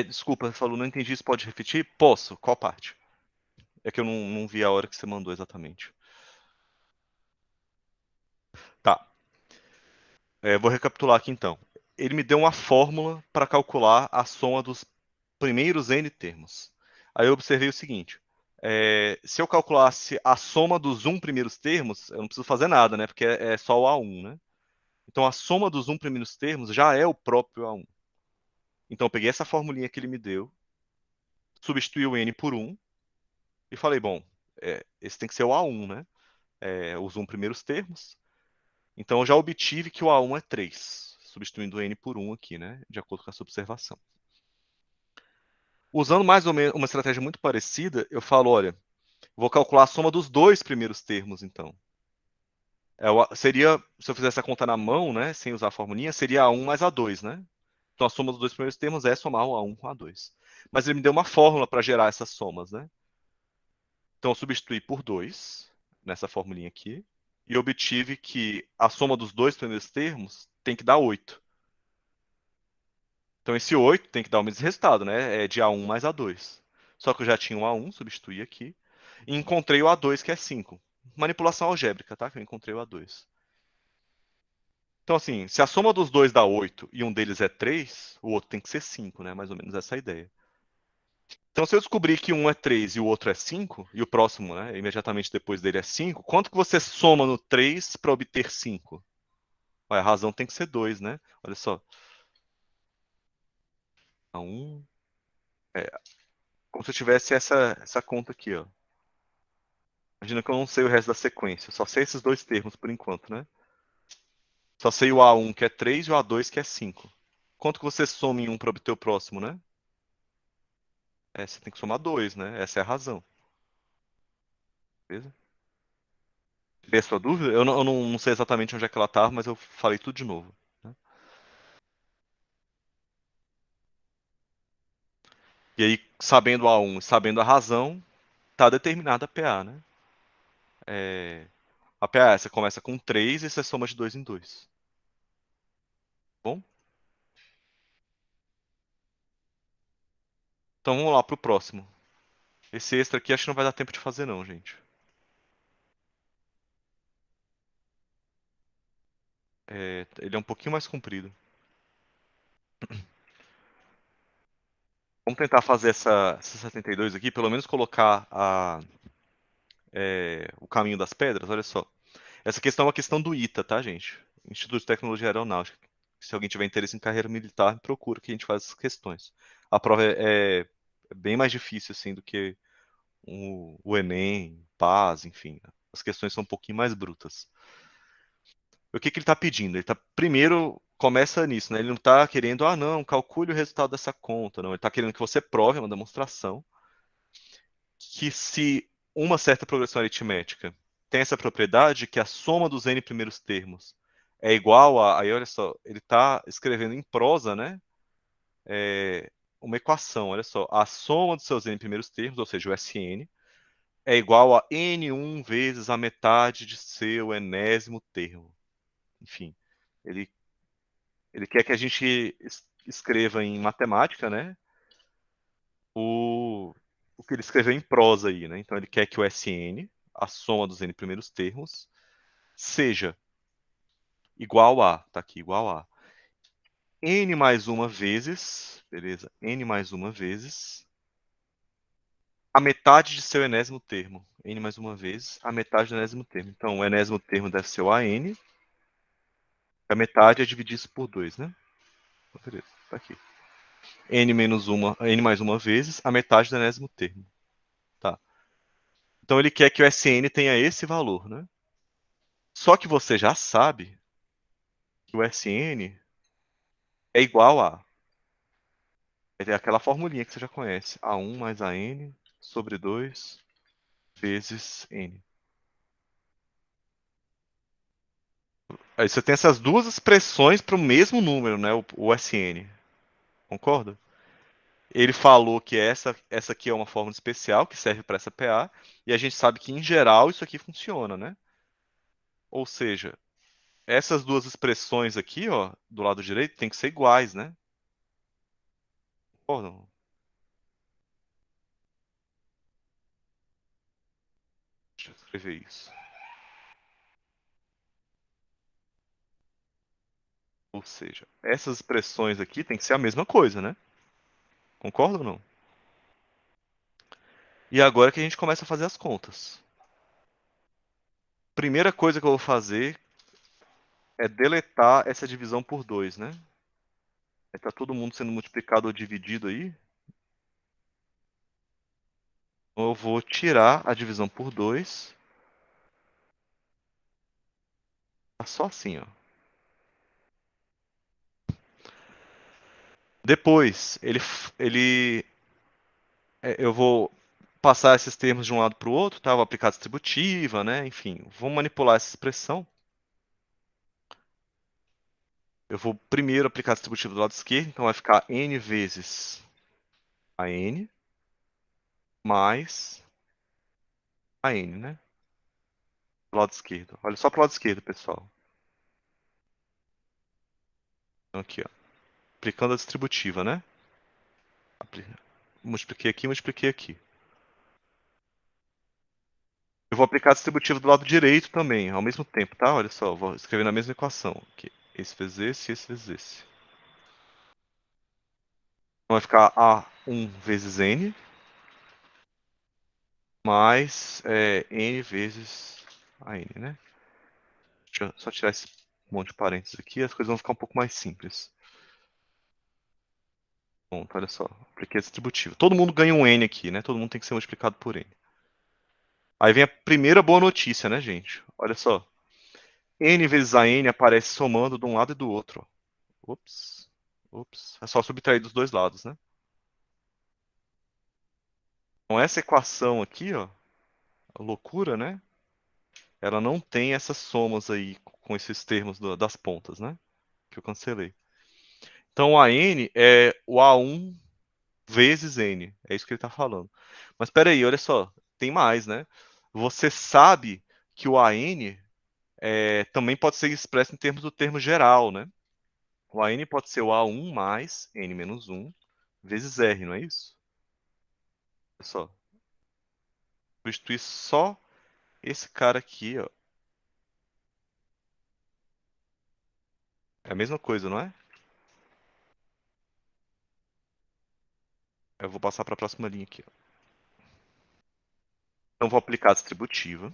Desculpa, você falou, não entendi isso, pode repetir? Posso. Qual parte? É que eu não vi a hora que você mandou exatamente. Tá. Vou recapitular aqui então. Ele me deu uma fórmula para calcular a soma dos primeiros n termos. Aí eu observei o seguinte: se eu calculasse a soma dos primeiros termos, eu não preciso fazer nada, né? Porque é só o A1, né? Então a soma dos primeiros termos já é o próprio A1. Então eu peguei essa formulinha que ele me deu, substituí o n por 1 e falei, bom, esse tem que ser o A1, né? Os primeiros termos. Então eu já obtive que o A1 é 3, substituindo o n por 1 aqui, né? De acordo com essa observação. Usando mais ou menos uma estratégia muito parecida, eu falo, olha, vou calcular a soma dos dois primeiros termos, então. Seria, se eu fizesse a conta na mão, né, sem usar a formulinha, seria A1 mais A2, né? Então a soma dos dois primeiros termos é somar o A1 com o A2. Mas ele me deu uma fórmula para gerar essas somas, né? Então eu substituí por 2 nessa formulinha aqui e obtive que a soma dos dois primeiros termos tem que dar 8. Então esse 8 tem que dar o mesmo resultado, né? É de A1 mais A2. Só que eu já tinha o A1, substituí aqui, e encontrei o A2, que é 5. Manipulação algébrica, tá? Que eu encontrei o A2. Então, assim, se a soma dos dois dá 8 e um deles é 3, o outro tem que ser 5, né? Mais ou menos essa é a ideia. Então, se eu descobrir que um é 3 e o outro é 5, e o próximo, né, imediatamente depois dele é 5, quanto que você soma no 3 para obter 5? Olha, a razão tem que ser 2, né? Olha só. Um, como se eu tivesse essa conta aqui, ó. Imagina que eu não sei o resto da sequência, só sei esses dois termos por enquanto, né? Só sei o A1 que é 3 e o A2 que é 5. Quanto que você soma em um para obter o próximo, né? Você tem que somar 2, né? Essa é a razão. Beleza? Tem a sua dúvida? Eu não sei exatamente onde é que ela estava, mas eu falei tudo de novo, né? E aí, sabendo a 1 e sabendo a razão, tá determinada a PA, né? A PA você começa com 3 e você soma de 2 em 2. Bom? Então vamos lá pro próximo. Esse extra aqui acho que não vai dar tempo de fazer não, gente. Ele é um pouquinho mais comprido. Vamos tentar fazer essa 72 aqui, pelo menos colocar o caminho das pedras. Olha só. Essa questão é uma questão do ITA, tá, gente? Instituto de Tecnologia Aeronáutica. Se alguém tiver interesse em carreira militar, procura que a gente faz essas questões. A prova é bem mais difícil assim do que o Enem, PAS, enfim. As questões são um pouquinho mais brutas. O que ele está pedindo? Ele está primeiro começa nisso, né? Ele não está querendo, não, calcule o resultado dessa conta, não. Ele está querendo que você prove uma demonstração que se uma certa progressão aritmética tem essa propriedade que a soma dos n primeiros termos é igual a. Aí, olha só, ele está escrevendo em prosa, né? Uma equação, olha só. A soma dos seus n primeiros termos, ou seja, o Sn, é igual a n1 vezes a metade de seu enésimo termo. Enfim, ele, ele quer que a gente escreva em matemática, né? O que ele escreveu em prosa aí, né? Então ele quer que o Sn, a soma dos n primeiros termos, seja igual a, tá aqui, igual a n mais uma vezes, beleza? N mais uma vezes a metade de seu enésimo termo. N mais uma vez a metade do enésimo termo. Então o enésimo termo deve ser o AN, a metade é dividir isso por 2, né? Beleza, tá aqui. N menos uma, N mais uma vezes a metade do enésimo termo. Tá. Então ele quer que o Sn tenha esse valor, né? Só que você já sabe que o Sn é igual a. É aquela formulinha que você já conhece. A1 mais AN sobre 2 vezes N. Aí você tem essas duas expressões para o mesmo número, né? O Sn. Concorda? Ele falou que essa aqui é uma fórmula especial que serve para essa PA. E a gente sabe que, em geral, isso aqui funciona, né? Ou seja, essas duas expressões aqui, ó, do lado direito, tem que ser iguais, né? Concordam? Deixa eu escrever isso. Ou seja, essas expressões aqui tem que ser a mesma coisa, né? Concorda ou não? E agora que a gente começa a fazer as contas. Primeira coisa que eu vou fazer é deletar essa divisão por 2, né? Tá todo mundo sendo multiplicado ou dividido aí. Então eu vou tirar a divisão por 2. Tá só assim, ó. Depois, ele eu vou passar esses termos de um lado para o outro, tá? Vou aplicar a distributiva, né? Enfim, vou manipular essa expressão. Eu vou primeiro aplicar a distributiva do lado esquerdo, então vai ficar n vezes a n mais a n, né? Do lado esquerdo. Olha só para o lado esquerdo, pessoal. Então aqui, ó. Aplicando a distributiva, né? Multipliquei aqui, multipliquei aqui. Eu vou aplicar a distributiva do lado direito também, ao mesmo tempo, tá? Olha só, vou escrever na mesma equação. Aqui. Esse vezes esse vezes esse. Então vai ficar A1 vezes N mais N vezes a N, né? Deixa eu só tirar esse monte de parênteses aqui, as coisas vão ficar um pouco mais simples. Pronto, olha só. Apliquei a distributiva. Todo mundo ganha um N aqui, né? Todo mundo tem que ser multiplicado por N. Aí vem a primeira boa notícia, né, gente? Olha só. N vezes a N aparece somando de um lado e do outro. Ó. Ups. Ups. É só subtrair dos dois lados, né? Então essa equação aqui, ó, a loucura, né? Ela não tem essas somas aí com esses termos das pontas, né? Que eu cancelei. Então a n é o A1 vezes n. É isso que ele está falando. Mas espera aí, olha só. Tem mais, né? Você sabe que o AN também pode ser expresso em termos do termo geral, né? O AN pode ser o A1 mais n menos 1 vezes R, não é isso? Olha só. Substituir só esse cara aqui, ó. É a mesma coisa, não é? Eu vou passar para a próxima linha aqui, ó. Então vou aplicar a distributiva.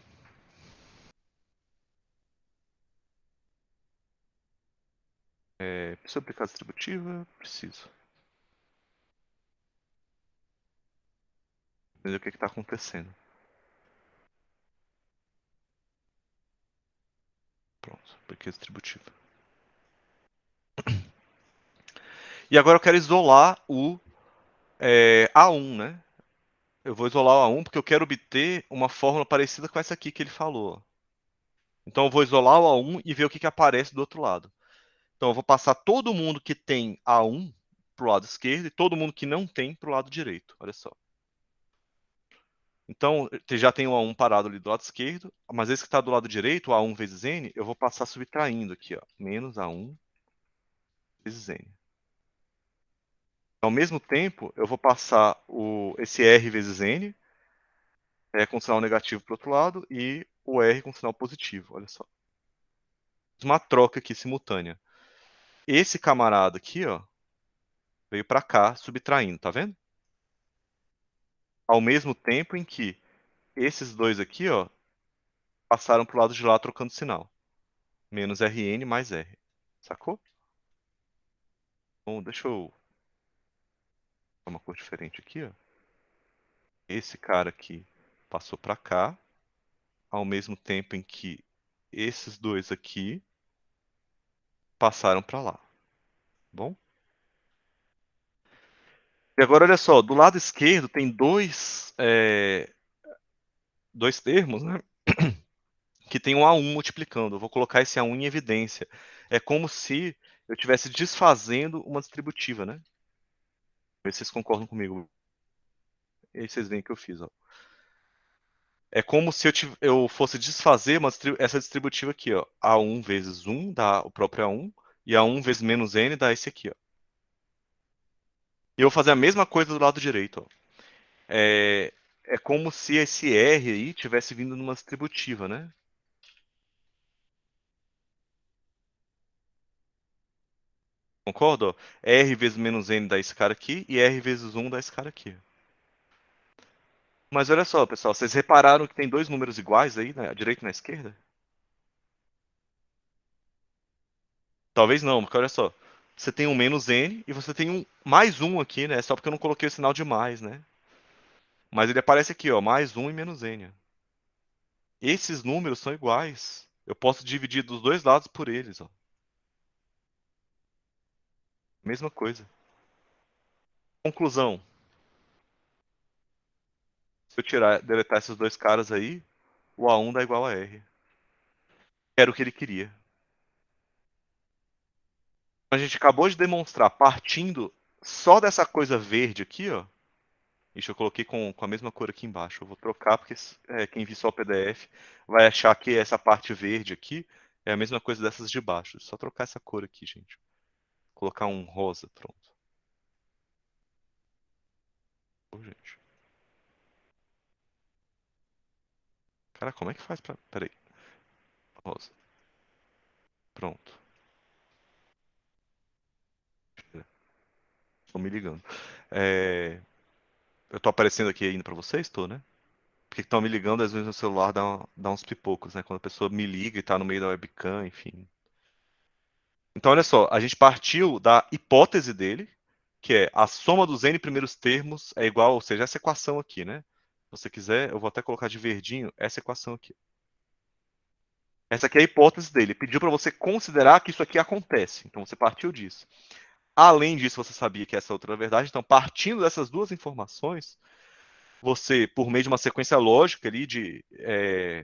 Preciso aplicar a distributiva? Preciso. Entender o que está acontecendo. Pronto, apliquei a distributiva. E agora eu quero isolar o A1, né? Eu vou isolar o A1 porque eu quero obter uma fórmula parecida com essa aqui que ele falou. Então eu vou isolar o A1 e ver o que aparece do outro lado. Então eu vou passar todo mundo que tem A1 para o lado esquerdo e todo mundo que não tem para o lado direito. Olha só. Então, já tem o A1 parado ali do lado esquerdo, mas esse que está do lado direito, o A1 vezes N, eu vou passar subtraindo aqui, ó. Menos A1 vezes N. Ao mesmo tempo, eu vou passar esse R vezes N, com sinal negativo para o outro lado, e o R com sinal positivo. Olha só. Uma troca aqui simultânea. Esse camarada aqui, ó, veio para cá subtraindo, tá vendo? Ao mesmo tempo em que esses dois aqui, ó, passaram para o lado de lá trocando sinal. Menos Rn mais R. Sacou? Bom, deixa eu dar uma cor diferente aqui, ó. Esse cara aqui passou para cá, ao mesmo tempo em que esses dois aqui passaram para lá. Bom? E agora olha só, do lado esquerdo tem dois termos, né? Que tem um A1 multiplicando. Eu vou colocar esse A1 em evidência. É como se eu estivesse desfazendo uma distributiva, né? Ver se vocês concordam comigo. E aí vocês veem o que eu fiz, ó. É como se eu fosse desfazer essa distributiva aqui, ó. A1 vezes 1 dá o próprio A1, e A1 vezes menos N dá esse aqui, ó. E eu vou fazer a mesma coisa do lado direito, ó. É como se esse R aí tivesse vindo numa distributiva, né? Concorda? Ó? R vezes menos N dá esse cara aqui, e R vezes 1 dá esse cara aqui. Mas olha só, pessoal, vocês repararam que tem dois números iguais aí, na direita e na esquerda? Talvez não, porque olha só. Você tem um menos n e você tem um mais um aqui, né? Só porque eu não coloquei o sinal de mais, né? Mas ele aparece aqui, ó, mais um e menos n. Esses números são iguais. Eu posso dividir dos dois lados por eles, ó. Mesma coisa. Conclusão. Se eu tirar, deletar esses dois caras aí, o A1 dá igual a R. Era o que ele queria. A gente acabou de demonstrar, partindo só dessa coisa verde aqui, ó. Ixi, eu coloquei com a mesma cor aqui embaixo. Eu vou trocar porque quem viu só o PDF vai achar que essa parte verde aqui é a mesma coisa dessas de baixo. Só trocar essa cor aqui, gente. Colocar um rosa, pronto. Ô, gente. Cara, como é que faz pra... Peraí. Rosa. Pronto. Estou me ligando. É, eu tô aparecendo aqui ainda pra vocês? Tô, né? Porque estão me ligando, às vezes no celular dá uns pipocos, né? Quando a pessoa me liga e tá no meio da webcam, enfim. Então, olha só, a gente partiu da hipótese dele, que é a soma dos n primeiros termos é igual, ou seja, essa equação aqui, né? Se você quiser, eu vou até colocar de verdinho essa equação aqui. Essa aqui é a hipótese dele. Ele pediu para você considerar que isso aqui acontece. Então, você partiu disso. Além disso, você sabia que essa outra é a verdade. Então, partindo dessas duas informações, você, por meio de uma sequência lógica ali de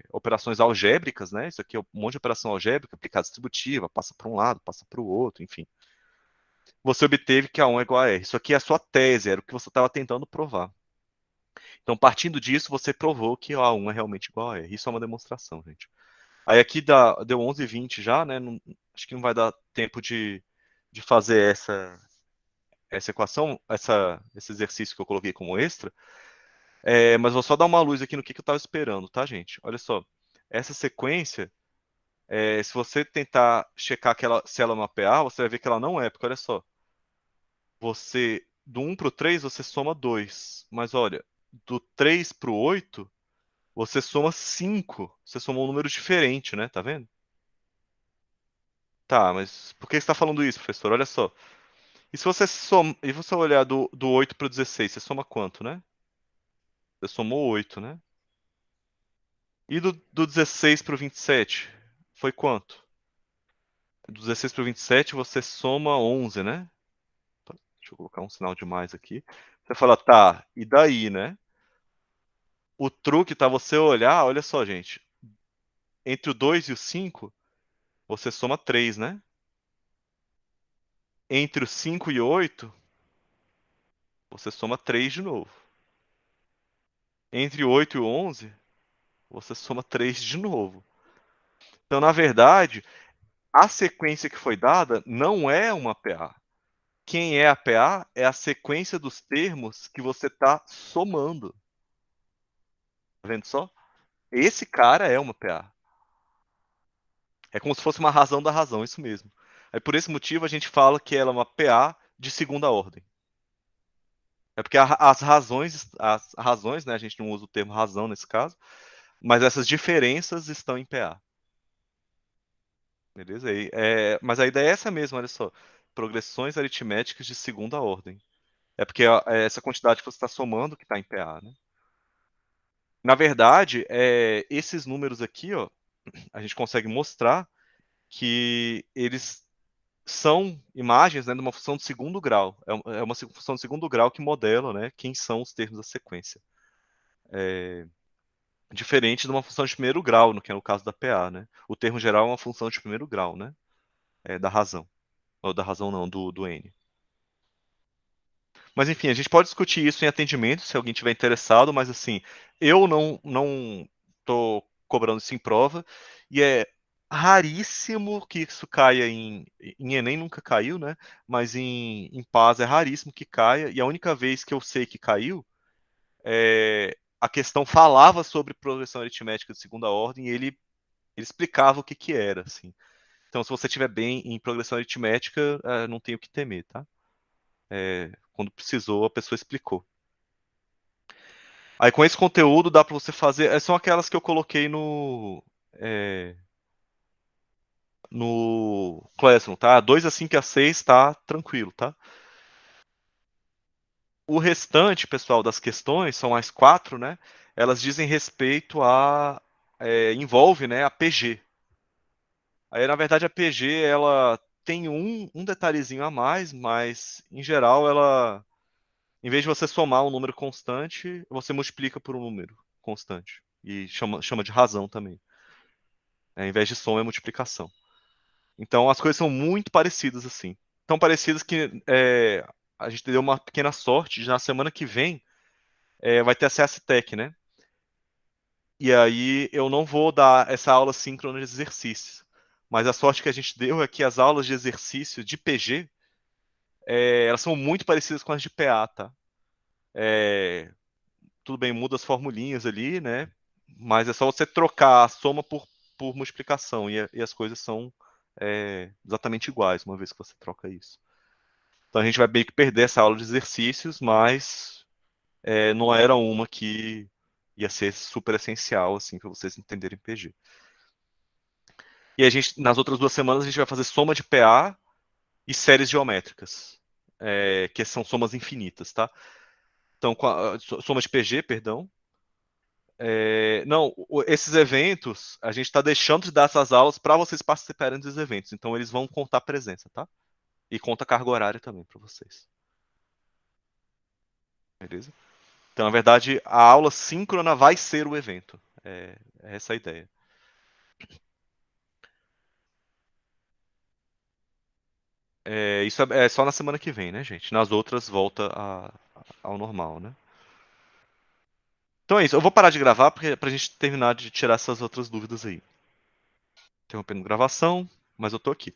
operações algébricas, né? Isso aqui é um monte de operação algébrica, aplicada distributiva, passa para um lado, passa para o outro, enfim. Você obteve que A1 é igual a R. Isso aqui é a sua tese, era o que você estava tentando provar. Então, partindo disso, você provou que A1 é realmente igual a R. Isso é uma demonstração, gente. Aí aqui deu 11h20 já, né? Acho que não vai dar tempo de fazer essa equação, esse exercício que eu coloquei como extra. Mas vou só dar uma luz aqui no que eu estava esperando, tá, gente? Olha só. Essa sequência, se você tentar checar se ela é uma PA, você vai ver que ela não é, porque olha só. Você, do 1 para o 3, você soma 2. Mas olha, do 3 para o 8, você soma 5. Você somou um número diferente, né? Tá vendo? Tá, mas por que você está falando isso, professor? Olha só. E você olhar do 8 para o 16, você soma quanto, né? Você somou 8, né? E do 16 para o 27, foi quanto? Do 16 para o 27, você soma 11, né? Deixa eu colocar um sinal de mais aqui. Você fala, tá, e daí, né? O truque tá você olhar, olha só, gente. Entre o 2 e o 5, você soma 3, né? Entre o 5 e o 8, você soma 3 de novo. Entre o 8 e o 11, você soma 3 de novo. Então, na verdade, a sequência que foi dada não é uma PA. Quem é a PA é a sequência dos termos que você está somando. Tá vendo só? Esse cara é uma PA. É como se fosse uma razão da razão, isso mesmo. Aí, por esse motivo, a gente fala que ela é uma PA de segunda ordem. É porque as razões, né, a gente não usa o termo razão nesse caso, mas essas diferenças estão em PA. Beleza? Mas a ideia é essa mesmo, olha só. Progressões aritméticas de segunda ordem. É porque é essa quantidade que você está somando que está em PA, né? Na verdade, esses números aqui, ó, a gente consegue mostrar que eles são imagens, né, de uma função de segundo grau. É uma função de segundo grau que modela, né, quem são os termos da sequência. Diferente de uma função de primeiro grau, que é o caso da PA, né? O termo geral é uma função de primeiro grau, né? Da razão. Ou da razão não, do N. Mas enfim, a gente pode discutir isso em atendimento, se alguém tiver interessado, mas assim, eu não tô cobrando isso em prova, e é raríssimo que isso caia em Enem nunca caiu, né? Mas em Paz é raríssimo que caia, e a única vez que eu sei que caiu, a questão falava sobre progressão aritmética de segunda ordem, e ele explicava o que era, assim. Então, se você estiver bem em progressão aritmética, não tem o que temer, tá? Quando precisou, a pessoa explicou. Aí com esse conteúdo dá para você fazer. São aquelas que eu coloquei no Classroom, tá? 2 a 5 a 6 tá tranquilo, tá? O restante, pessoal, das questões, são mais 4, né? Elas dizem respeito envolve, né, a PG. Aí, na verdade, a PG, ela tem um detalhezinho a mais, mas, em geral, Em vez de você somar um número constante, você multiplica por um número constante. E chama de razão também. Ao invés de soma, é multiplicação. Então, as coisas são muito parecidas, assim. Tão parecidas que a gente deu uma pequena sorte de na semana que vem vai ter a CS-Tech, né? E aí eu não vou dar essa aula síncrona de exercícios. Mas a sorte que a gente deu é que as aulas de exercício de PG, elas são muito parecidas com as de PA, tá? Tudo bem, muda as formulinhas ali, né? Mas é só você trocar a soma por multiplicação e as coisas são exatamente iguais uma vez que você troca isso. Então a gente vai meio que perder essa aula de exercícios, mas não era uma que ia ser super essencial assim para vocês entenderem PG. E a gente, nas outras 2 semanas, a gente vai fazer soma de PA e séries geométricas, que são somas infinitas, tá? Então, soma de PG, perdão. Não, esses eventos, a gente está deixando de dar essas aulas para vocês participarem dos eventos. Então, eles vão contar presença, tá? E conta carga horária também para vocês. Beleza? Então, na verdade, a aula síncrona vai ser o evento. É essa a ideia. Isso é só na semana que vem, né, gente? Nas outras volta ao normal, né? Então é isso. Eu vou parar de gravar pra gente terminar de tirar essas outras dúvidas aí. Interrompendo gravação, mas eu tô aqui.